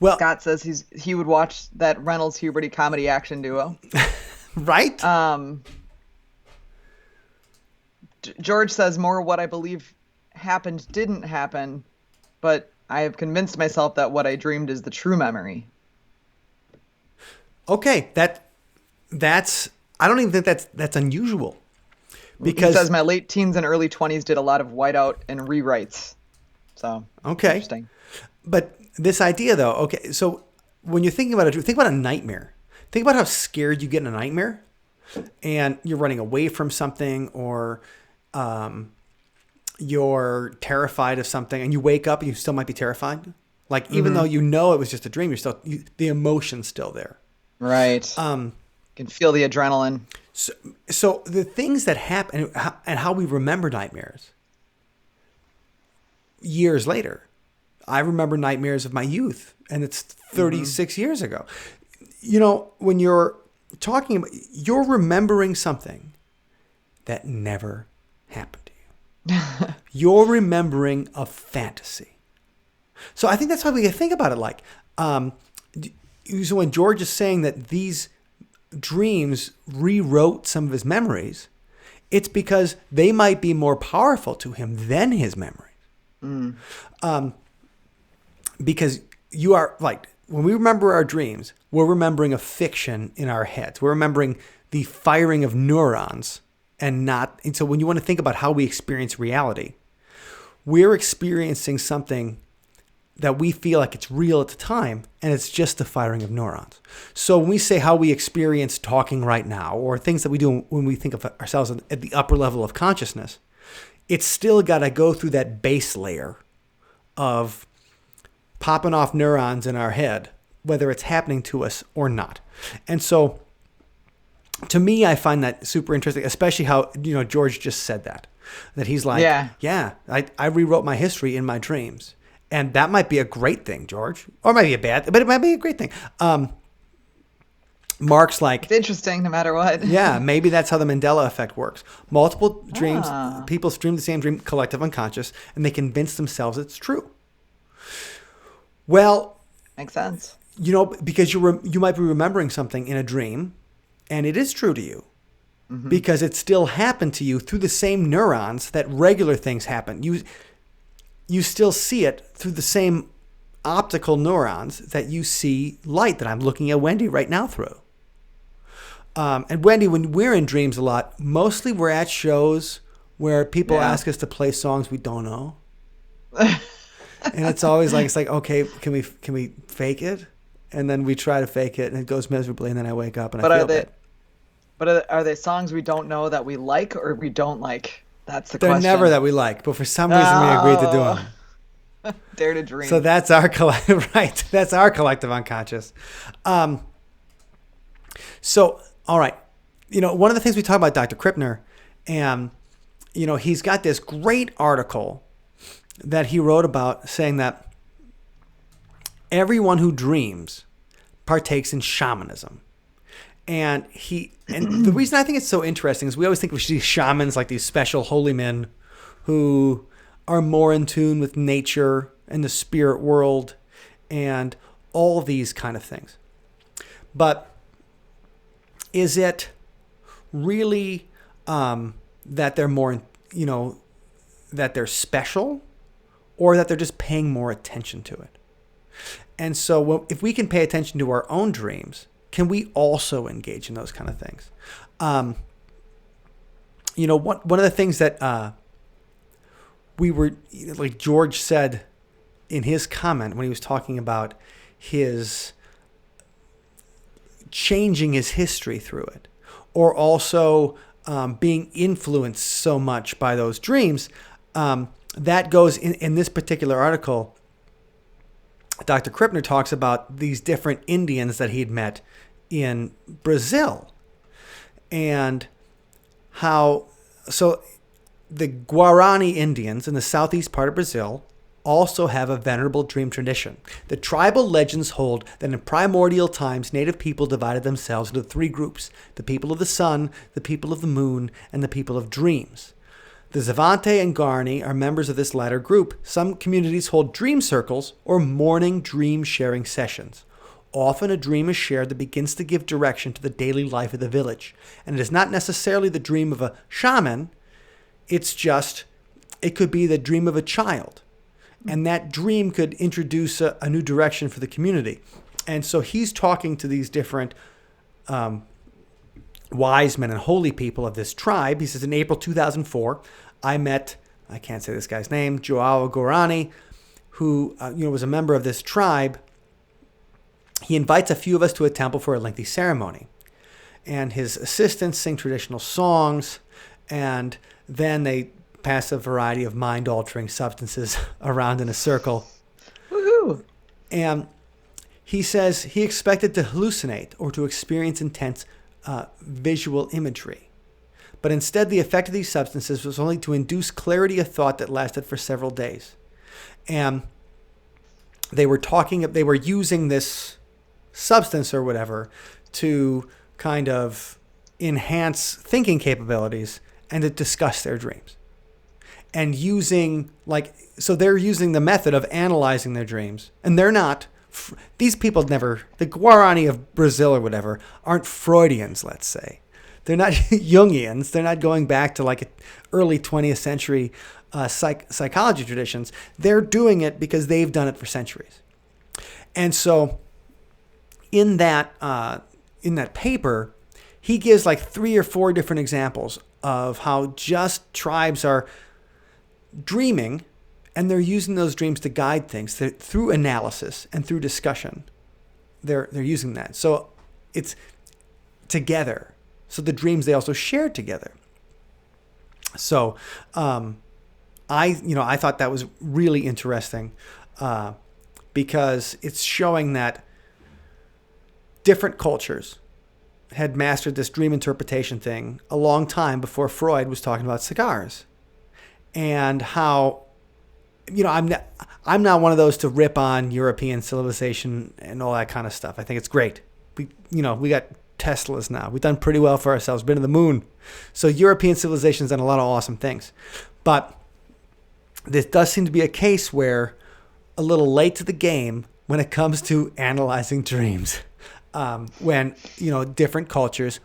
Well, Scott says he would watch that Reynolds Huberty comedy action duo. Right? George says more what I believe happened didn't happen, but I have convinced myself that what I dreamed is the true memory. Okay, that's I don't even think that's unusual. Because he says my late teens and early 20s did a lot of whiteout and rewrites. So interesting. But this idea though, so when you're thinking about think about a nightmare. Think about how scared you get in a nightmare and you're running away from something or you're terrified of something and you wake up and you still might be terrified. Like even though it was just a dream, the emotion's still there. Right. You can feel the adrenaline. So the things that happen and how we remember nightmares years later. I remember nightmares of my youth and it's 36 years ago. When you're talking about, you're remembering something that never happened to you. You're remembering a fantasy. So I think that's why we think about it like, so when George is saying that these dreams rewrote some of his memories, it's because they might be more powerful to him than his memories. Because you are like, when we remember our dreams, we're remembering a fiction in our heads. We're remembering the firing of neurons and so when you want to think about how we experience reality, we're experiencing something that we feel like it's real at the time, and it's just the firing of neurons. So when we say how we experience talking right now, or things that we do when we think of ourselves at the upper level of consciousness, it's still got to go through that base layer of popping off neurons in our head, whether it's happening to us or not. And so to me, I find that super interesting, especially how, George just said that he's like, I rewrote my history in my dreams. And that might be a great thing, George, or it might be a bad, but it might be a great thing. Mark's like, it's interesting no matter what. yeah, maybe that's how the Mandela effect works. Multiple dreams, people dream the same dream, collective unconscious, and they convince themselves it's true. Well, makes sense. Because you might be remembering something in a dream, and it is true to you, because it still happened to you through the same neurons that regular things happen. You still see it through the same optical neurons that you see light that I'm looking at Wendy right now through. And Wendy, when we're in dreams a lot, mostly we're at shows where people ask us to play songs we don't know. And it's always like, okay, can we fake it? And then we try to fake it and it goes miserably, and then I wake up and I feel bad. But are they songs we don't know that we like or we don't like? That's the They're question. never that we like, but for some reason we agreed to do them. Dare to dream. So that's our collective, right? That's our collective unconscious. So, all right. One of the things we talk about Dr. Krippner, and, he's got this great article that he wrote about saying that everyone who dreams partakes in shamanism. And the reason I think it's so interesting is we always think of these shamans like these special holy men who are more in tune with nature and the spirit world and all these kind of things. But is it really that they're more, that they're special, or that they're just paying more attention to it? And so if we can pay attention to our own dreams, can we also engage in those kind of things? One of the things that we were, like George said in his comment when he was talking about his changing his history through it, or also being influenced so much by those dreams, that goes in this particular article. Dr. Krippner talks about these different Indians that he'd met in Brazil, and how the Guarani Indians in the southeast part of Brazil also have a venerable dream tradition. The tribal legends hold that in primordial times, native people divided themselves into three groups: the people of the sun, the people of the moon, and the people of dreams. The Zavante and Guarani are members of this latter group. Some communities hold dream circles or morning dream sharing sessions. Often a dream is shared that begins to give direction to the daily life of the village. And it is not necessarily the dream of a shaman. It could be the dream of a child. And that dream could introduce a new direction for the community. And so he's talking to these different wise men and holy people of this tribe. He says, in April 2004, I met, I can't say this guy's name, Joao Guarani, who was a member of this tribe. He invites a few of us to a temple for a lengthy ceremony. And his assistants sing traditional songs, and then they pass a variety of mind-altering substances around in a circle. Woohoo! And he says he expected to hallucinate or to experience intense visual imagery. But instead, the effect of these substances was only to induce clarity of thought that lasted for several days. And they were using this substance or whatever to kind of enhance thinking capabilities and to discuss their dreams. And they're using the method of analyzing their dreams. And they're not, these people the Guarani of Brazil or whatever, aren't Freudians, let's say. They're not Jungians. They're not going back to like early 20th century psychology traditions. They're doing it because they've done it for centuries. And so in that paper, he gives like 3 or 4 different examples of how just tribes are dreaming, and they're using those dreams to guide things through analysis and through discussion. They're using that. So it's together. So the dreams they also shared together. So I thought that was really interesting because it's showing that different cultures had mastered this dream interpretation thing a long time before Freud was talking about cigars, and how, I'm not one of those to rip on European civilization and all that kind of stuff. I think it's great. We got Teslas now. We've done pretty well for ourselves. Been to the moon. So European civilization's done a lot of awesome things. But this does seem to be a case where a little late to the game when it comes to analyzing dreams. When, different cultures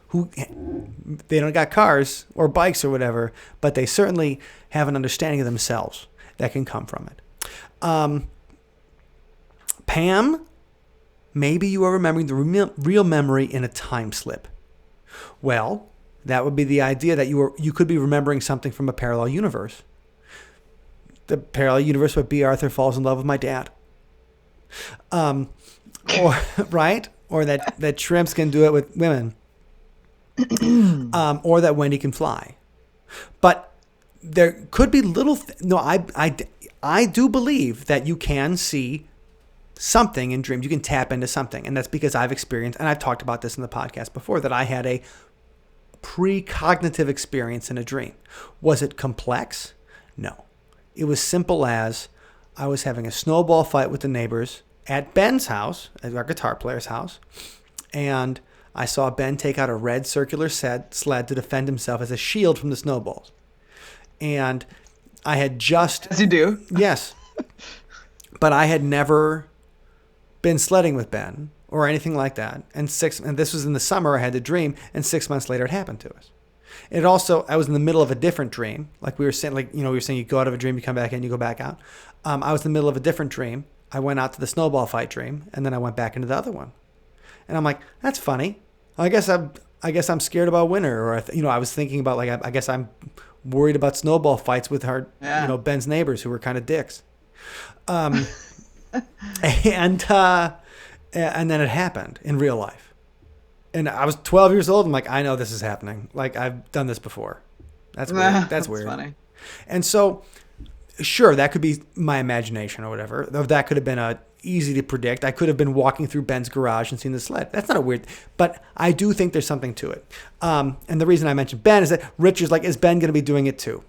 they don't got cars or bikes or whatever, but they certainly have an understanding of themselves that can come from it. Pam, maybe you are remembering the real memory in a time slip. Well, that would be the idea that you could be remembering something from a parallel universe. The parallel universe would be Arthur falls in love with my dad. Or right? Or that shrimps can do it with women. Or that Wendy can fly. But there could be little... I do believe that you can see something in dreams. You can tap into something. And that's because I've experienced, and I've talked about this in the podcast before, that I had a precognitive experience in a dream. Was it complex? No. It was simple as I was having a snowball fight with the neighbors at Ben's house, at our guitar player's house, and I saw Ben take out a red circular sled to defend himself as a shield from the snowballs. And I had just... As you do. Yes. But I had never been sledding with Ben or anything like that. And this was in the summer, I had the dream, and 6 months later it happened to us. It also, I was in the middle of a different dream. Like we were saying, you go out of a dream, you come back in, you go back out. I was in the middle of a different dream. I went out to the snowball fight dream, and then I went back into the other one. And I'm like, that's funny. I guess I'm scared about winter, or I was thinking about I guess I'm worried about snowball fights with Ben's neighbors who were kind of dicks. And then it happened in real life. And I was 12 years old. I'm like, I know this is happening. Like I've done this before. That's weird. That's weird. Funny. And so, sure, that could be my imagination or whatever. That could have been easy to predict. I could have been walking through Ben's garage and seen the sled. That's not a weird, but I do think there's something to it. And the reason I mentioned Ben is that Richard's like, is Ben going to be doing it too?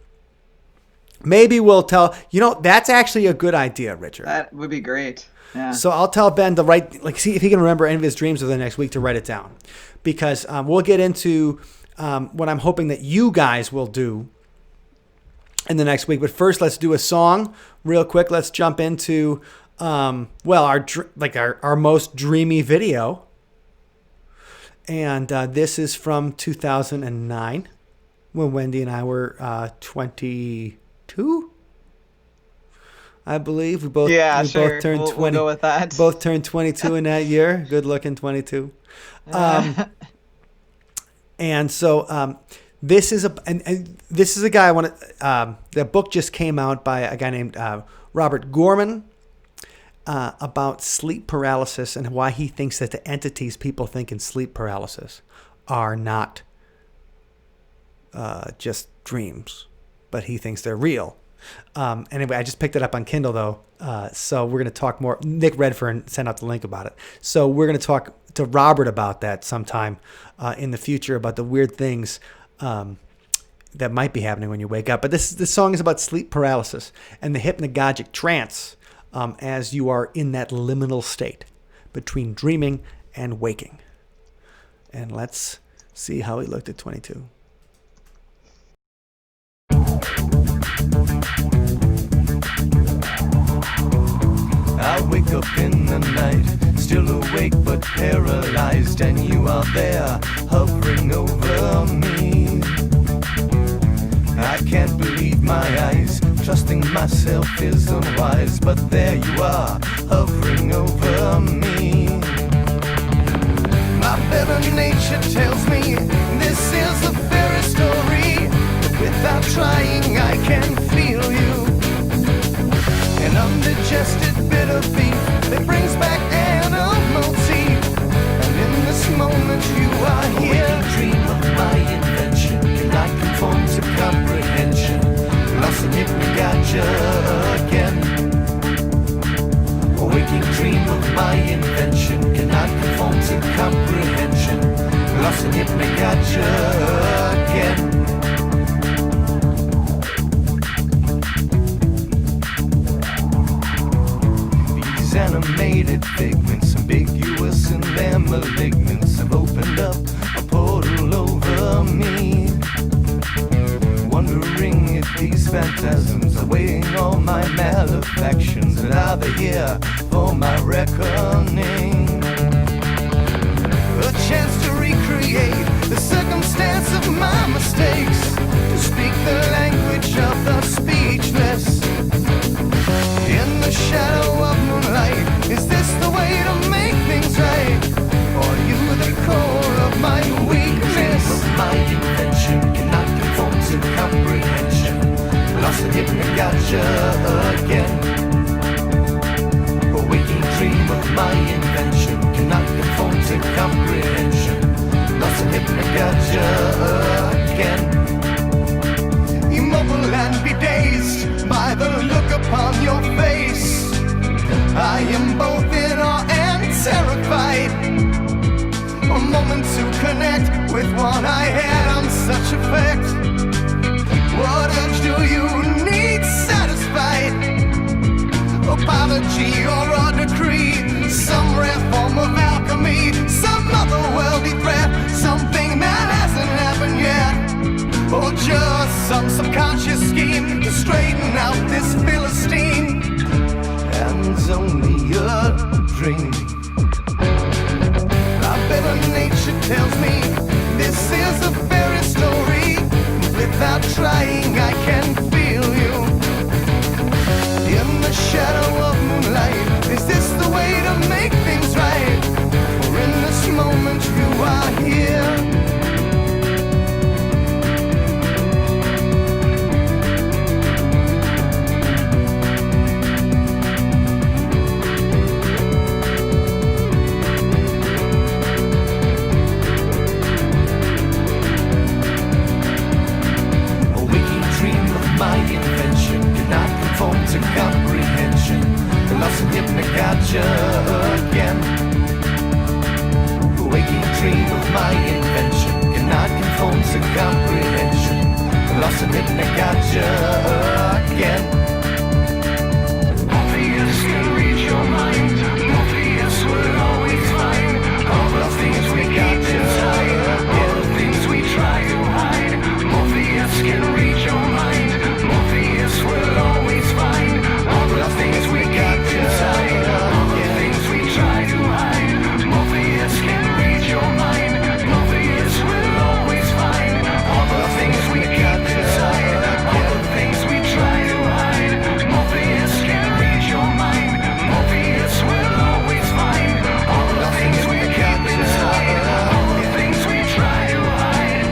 Maybe we'll tell, that's actually a good idea, Richard. That would be great. Yeah. So I'll tell Ben to see if he can remember any of his dreams over the next week to write it down. Because we'll get into what I'm hoping that you guys will do in the next week. But first, let's do a song real quick. Let's jump into, our most dreamy video. And this is from 2009 when Wendy and I were 22. I believe we both both turned 20. We'll go with that. Both turned 22 in that year. Good looking 22. And so this is a guy I want to. The book just came out by a guy named Robert Gorman about sleep paralysis and why he thinks that the entities people think in sleep paralysis are not just dreams, but he thinks they're real. Anyway, I just picked it up on Kindle though, so we're going to talk more. Nick Redfern sent out the link about it, so we're going to talk to Robert about that sometime in the future, about the weird things that might be happening when you wake up. But this song is about sleep paralysis and the hypnagogic trance as you are in that liminal state between dreaming and waking. And let's see how he looked at 22. I wake up in the night, still awake but paralyzed, and you are there, hovering over me. I can't believe my eyes, trusting myself is unwise, but there you are, hovering over me. My better nature tells me this is a fairy story. Without trying, I can feel you. An undigested bit of beef that brings back animal teeth. And in this moment you are here. When you dream of my invention, cannot conform to comprehension. Lost in hypnagogic comprehension. Lost in hypnagogia again. These animated figments, ambiguous in their malignance, have opened up a portal over me. Wondering if these phantasms are weighing all my malefactions, and are they here for my reckoning? A chance to recreate the circumstance of my mistakes, to speak the language of the speechless. In the shadow of moonlight, is this the way to make things right? Or you the core of my weakness? Of my invention cannot conform to comprehension. Lost in hypnagogia again. A waking dream of my invention cannot conform to comprehension. Lost in hypnagogia again. Immobile and be dazed by the look upon your face. I am both in awe and terrified. A moment to connect with one I had on such effect. What urge do you need satisfied? Apology or a decree, some rare form of alchemy, some otherworldly threat, something that hasn't happened yet, or just some subconscious scheme to straighten out this Philistine. And it's only a dream. Better nature tells me this is a fairy story. Without trying, I can feel you. In the shadow of moonlight, is this the way to make things right? Or in this moment you are here? To comprehension, lost in hypnagogia again. The waking dream of my invention cannot conform to comprehension. Lost in hypnagogia again. Morpheus can reach your mind. Morpheus will always find all the things we keep inside, all the things we try to hide. Morpheus can reach your mind. Morpheus will always find all the things we keep inside, all the things we try to hide. Morpheus can reach your mind. Morpheus will always find all the things we keep inside, all the things we try to hide. Morpheus can reach your mind. Morpheus will always find all the things we keep inside, all the things we try to hide.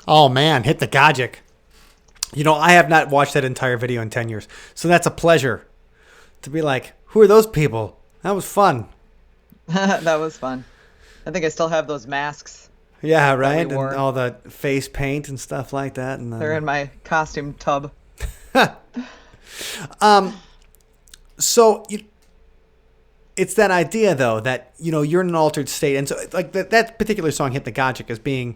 Oh man, hit the Gajic. You know, I have not watched that entire video in 10 years. So that's a pleasure to be like, who are those people? That was fun. That was fun. I think I still have those masks. Yeah, right? And wore. all the face paint and stuff like that. And They're in my costume tub. So it's that idea, though, that, you know, you're in an altered state. And so like that particular song, Hypnagogic,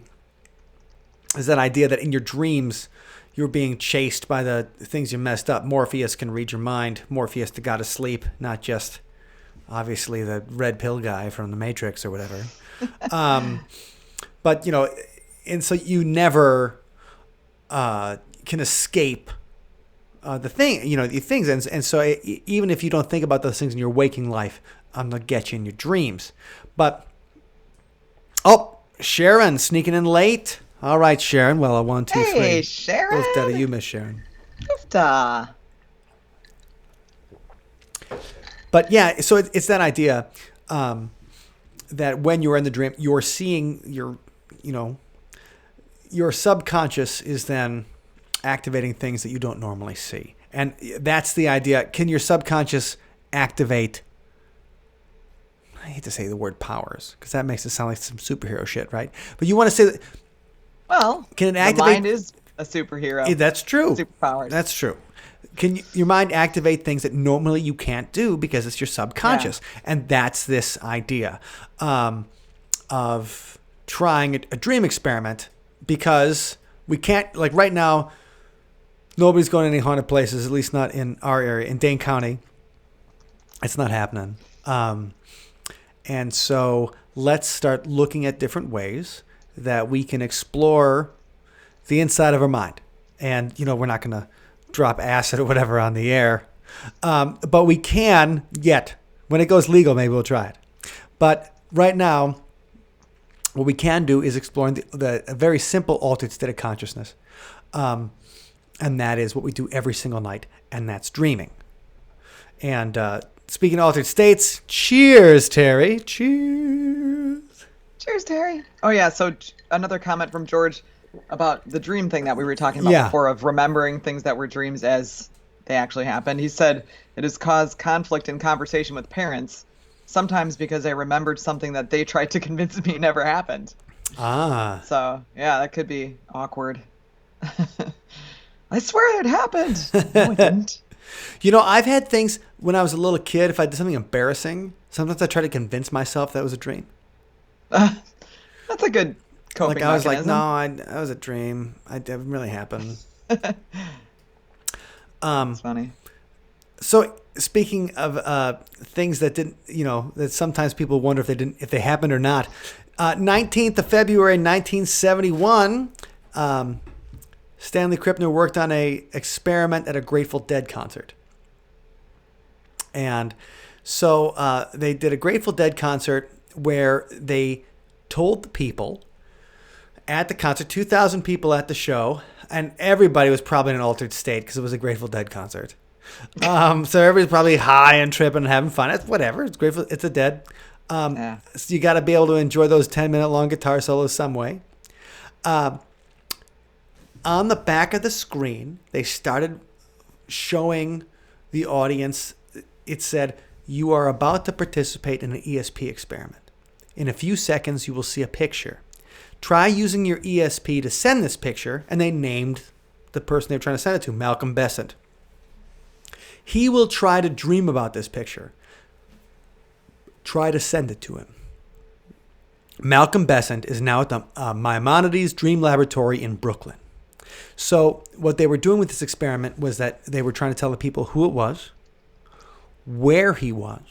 is that idea that in your dreams, you're being chased by the things you messed up. Morpheus can read your mind. Morpheus, the god of sleep, not just, obviously, the red pill guy from the Matrix or whatever. But, you know, and so you never can escape the thing, you know, the things. And so even if you don't think about those things in your waking life, they'll get you in your dreams. But, oh, Sharon sneaking in late. All right, Sharon. Well, a 1, 2, 3. Hey, Sharon. Oofda to you, Miss Sharon. Oofda. But yeah, so it's that idea that when you're in the dream, you're seeing your subconscious is then activating things that you don't normally see. And that's the idea. Can your subconscious activate I hate to say the word powers because that makes it sound like some superhero shit, right? But you want to say that. Well, Can it the activate? mind is a superhero. That's true. Superpowers. That's true. Can your mind activate things that normally you can't do because it's your subconscious? Yeah. And that's this idea of trying a dream experiment because we can't, like right now, nobody's going to any haunted places, at least not in our area. In Dane County, it's not happening. And so let's start looking at different ways that we can explore the inside of our mind. And, we're not going to drop acid or whatever on the air. But we can yet. When it goes legal, maybe we'll try it. But right now, what we can do is exploring the very simple altered state of consciousness. And that is what we do every single night. And that's dreaming. And speaking of altered states, cheers, Terry. Cheers. Cheers, Terry. Oh, yeah. So another comment from George about the dream thing that we were talking about before, of remembering things that were dreams as they actually happened. He said it has caused conflict in conversation with parents, sometimes because I remembered something that they tried to convince me never happened. So, yeah, that could be awkward. I swear it happened. No, it didn't. I've had things when I was a little kid, if I did something embarrassing, sometimes I try to convince myself that was a dream. That's a good coping mechanism. I was like, no, that was a dream. It didn't really happen. That's funny. So speaking of things that didn't, that sometimes people wonder if they happened or not. 19th of February, 1971, Stanley Krippner worked on a experiment at a Grateful Dead concert. And so they did a Grateful Dead concert where they told the people at the concert, 2,000 people at the show, and everybody was probably in an altered state because it was a Grateful Dead concert. So everybody's probably high and tripping and having fun. It's whatever. It's Grateful. It's a Dead. So you got to be able to enjoy those 10-minute long guitar solos some way. On the back of the screen, they started showing the audience. It said, "You are about to participate in an ESP experiment. In a few seconds, you will see a picture. Try using your ESP to send this picture," and they named the person they were trying to send it to, Malcolm Besant. "He will try to dream about this picture. Try to send it to him." Malcolm Besant is now at the Maimonides Dream Laboratory in Brooklyn. So what they were doing with this experiment was that they were trying to tell the people who it was, where he was,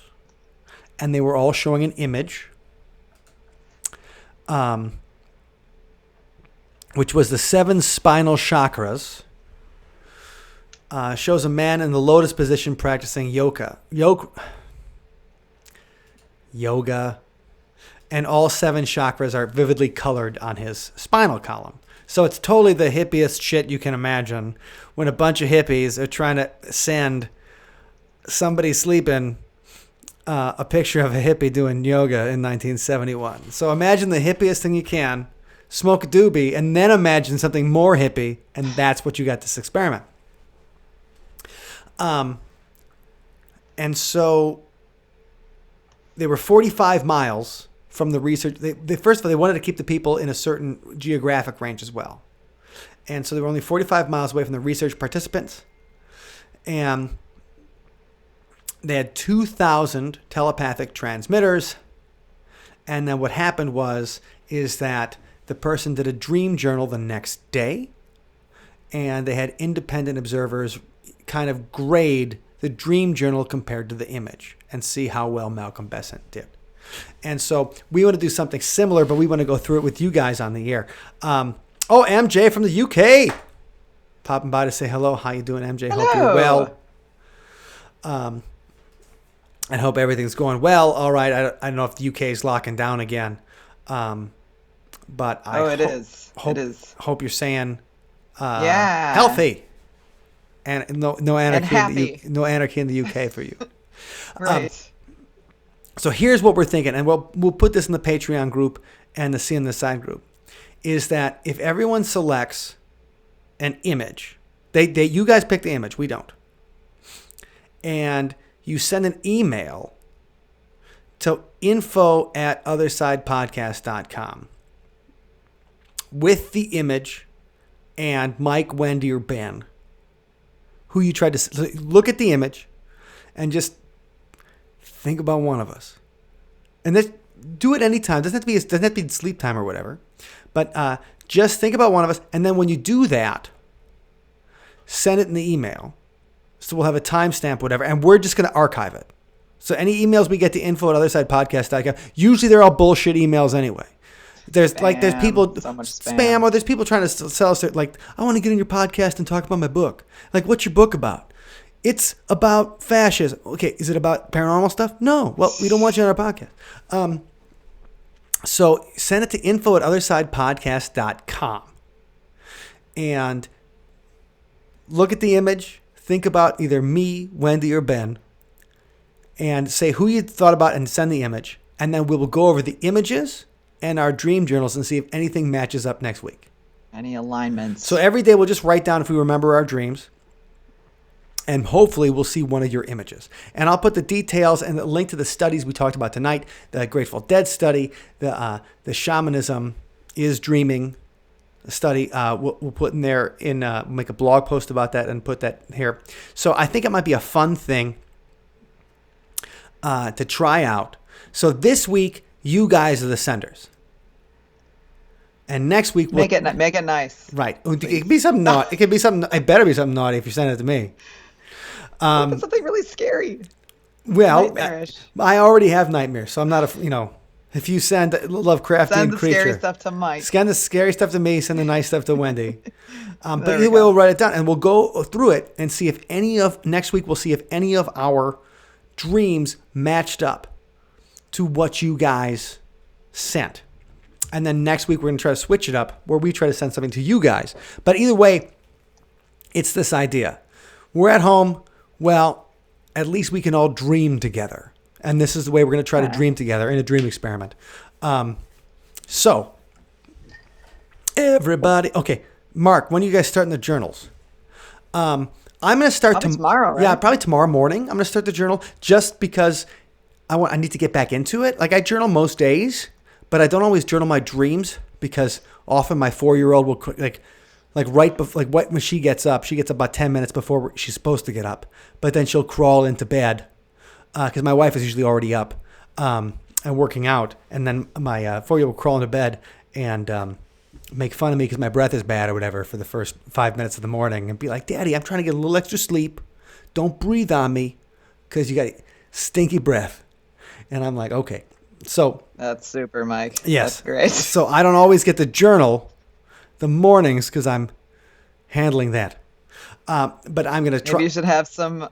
and they were all showing an image, which was the 7 spinal chakras. Shows a man in the lotus position practicing yoga, and all 7 chakras are vividly colored on his spinal column. So it's totally the hippiest shit you can imagine when a bunch of hippies are trying to send somebody sleeping a picture of a hippie doing yoga in 1971. So imagine the hippiest thing you can, smoke a doobie, and then imagine something more hippie, and that's what you got this experiment. And so they were 45 miles from the research. First of all, they wanted to keep the people in a certain geographic range as well. And so they were only 45 miles away from the research participants. And they had 2,000 telepathic transmitters. And then what happened is that the person did a dream journal the next day. And they had independent observers kind of grade the dream journal compared to the image and see how well Malcolm Besant did. And so we want to do something similar, but we want to go through it with you guys on the air. MJ from the UK popping by to say hello. How you doing, MJ? Hello. Hope you're well. And hope everything's going well. All right. I don't know if the UK is locking down again. But it is. Hope you're saying yeah, healthy. And no anarchy, and no anarchy in the UK for you. Right. So here's what we're thinking, and we'll put this in the Patreon group and the See on the Side group, is that if everyone selects an image, you guys pick the image, we don't, and you send an email to info@othersidepodcast.com with the image and Mike, Wendy, or Ben, who you tried to look at the image and just think about one of us. And this, do it anytime. Doesn't have to be sleep time or whatever. But just think about one of us. And then when you do that, send it in the email. So we'll have a timestamp, whatever. And we're just going to archive it. So any emails we get to info@othersidepodcast.com, usually they're all bullshit emails anyway. There's people so much spam. or there's people trying to sell us like, I want to get on your podcast and talk about my book. Like, what's your book about? It's about fascism. Okay, is it about paranormal stuff? No. Well, we don't want you on our podcast. So send it to info@othersidepodcast.com and look at the image. Think about either me, Wendy, or Ben, and say who you thought about and send the image. And then we will go over the images and our dream journals and see if anything matches up next week. Any alignments. So every day we'll just write down if we remember our dreams. And hopefully we'll see one of your images. And I'll put the details and the link to the studies we talked about tonight, the Grateful Dead study, the shamanism is dreaming study. We'll put in there, make a blog post about that and put that here. So I think it might be a fun thing to try out. So this week, you guys are the senders. And next week make it nice. Right. It could be something naughty. It could be something. It better be something naughty if you send it to me. Something really scary. Well, nightmarish. I already have nightmares, so I'm not if you send Lovecraftian send the creature, scary stuff to Mike. Send the scary stuff to me. Send the nice stuff to Wendy. But either way, we'll write it down and we'll go through it and see if next week we'll see if any of our dreams matched up to what you guys sent. And then next week, we're going to try to switch it up where we try to send something to you guys. But either way, it's this idea. We're at home. Well, at least we can all dream together. And this is the way we're going to try to dream together in a dream experiment. So, everybody. Okay, Mark, when are you guys starting the journals? I'm going to start tomorrow, right? Yeah, probably tomorrow morning. I'm going to start the journal just because I need to get back into it. Like, I journal most days, but I don't always journal my dreams because often my 4-year-old will right before, when she gets up about 10 minutes before she's supposed to get up, but then she'll crawl into bed because my wife is usually already up and working out, and then my 4-year-old will crawl into bed and make fun of me because my breath is bad or whatever for the first 5 minutes of the morning and be like, Daddy, I'm trying to get a little extra sleep. Don't breathe on me because you got stinky breath. And I'm like, okay. So that's super, Mike. Yes. That's great. So I don't always get to journal the mornings because I'm handling that. But I'm going to try. Maybe you should have some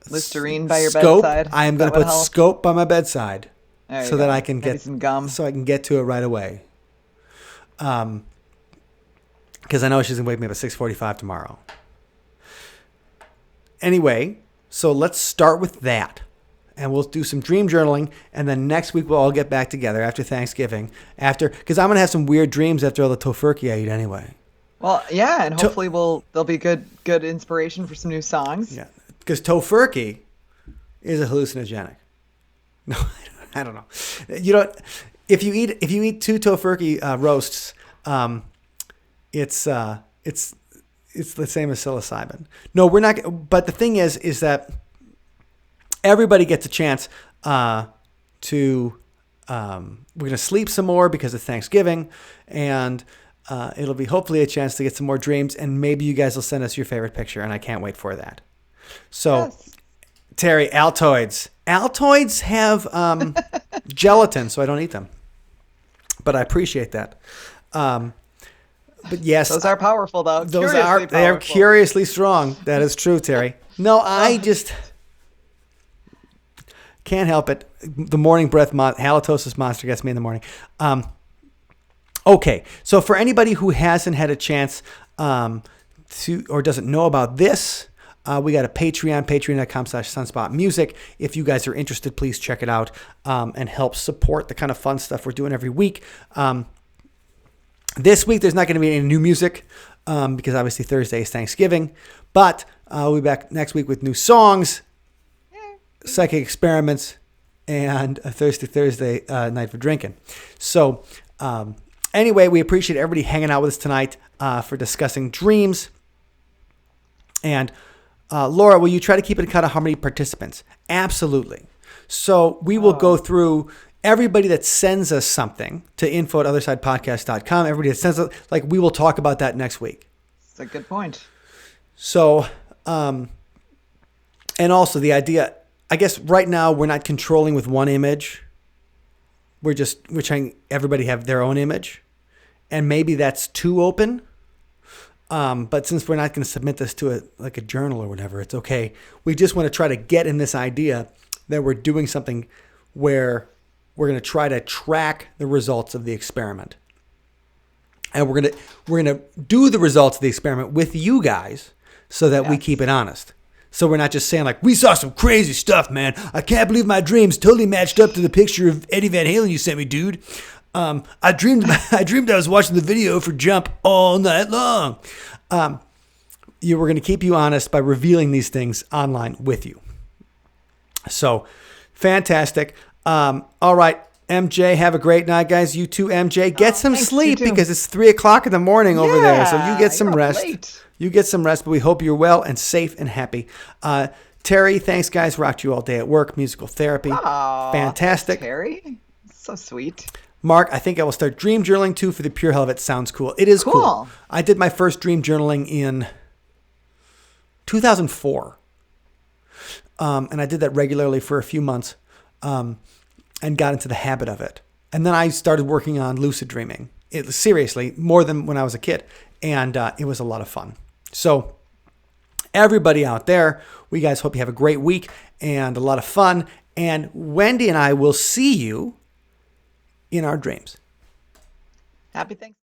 Listerine by your scope. bedside. I am going to put scope by my bedside so that I can get some gum. So I can get to it right away. Because I know she's going to wake me up at 6:45 tomorrow. Anyway, so let's start with that. And we'll do some dream journaling, and then next week we'll all get back together after Thanksgiving. Because I'm gonna have some weird dreams after all the tofurkey I eat anyway. Well, yeah, and hopefully there'll be good inspiration for some new songs. Yeah, because tofurkey is a hallucinogenic. No, I don't know. If you eat 2 tofurkey roasts, it's the same as psilocybin. No, we're not. But the thing is that everybody gets a chance we're going to sleep some more because of Thanksgiving, and it'll be hopefully a chance to get some more dreams, and maybe you guys will send us your favorite picture, and I can't wait for that. So, yes. Terry, Altoids. Altoids have gelatin, so I don't eat them, but I appreciate that. But yes. Those are powerful, though. They are curiously strong. That is true, Terry. No, I just can't help it. The morning breath, halitosis monster gets me in the morning. Okay, so for anybody who hasn't had a chance to or doesn't know about this, we got a Patreon, patreon.com/sunspotmusic. If you guys are interested, please check it out and help support the kind of fun stuff we're doing every week. This week, there's not going to be any new music because obviously Thursday is Thanksgiving, but we'll be back next week with new songs, psychic experiments, and a Thirsty Thursday night for drinking. So anyway, we appreciate everybody hanging out with us tonight for discussing dreams. And Laura, will you try to keep it kind of how many participants? Absolutely. So we will go through everybody that sends us something to info@othersidepodcast.com. Everybody that sends us, like, we will talk about that next week. That's a good point. So, and also the idea, I guess right now we're not controlling with one image. We're trying everybody have their own image, and maybe that's too open. But since we're not going to submit this to a journal or whatever, it's okay. We just want to try to get in this idea that we're doing something where we're going to try to track the results of the experiment. And we're going to do the results of the experiment with you guys so that we keep it honest. So we're not just saying like, we saw some crazy stuff, man. I can't believe my dreams totally matched up to the picture of Eddie Van Halen you sent me, dude. I dreamed I was watching the video for Jump all night long. We're going to keep you honest by revealing these things online with you. So fantastic. All right, MJ, have a great night, guys. You too, MJ. Get some sleep because it's 3:00 in the morning over there. So you get some rest. Late. You get some rest, but we hope you're well and safe and happy. Terry, thanks, guys. Rocked you all day at work. Musical therapy. Aww, Fantastic. Terry, so sweet. Mark, I think I will start dream journaling too for the pure hell of it. Sounds cool. It is cool. I did my first dream journaling in 2004. And I did that regularly for a few months and got into the habit of it. And then I started working on lucid dreaming. Seriously, more than when I was a kid. And it was a lot of fun. So everybody out there, we guys hope you have a great week and a lot of fun. And Wendy and I will see you in our dreams. Happy Thanksgiving.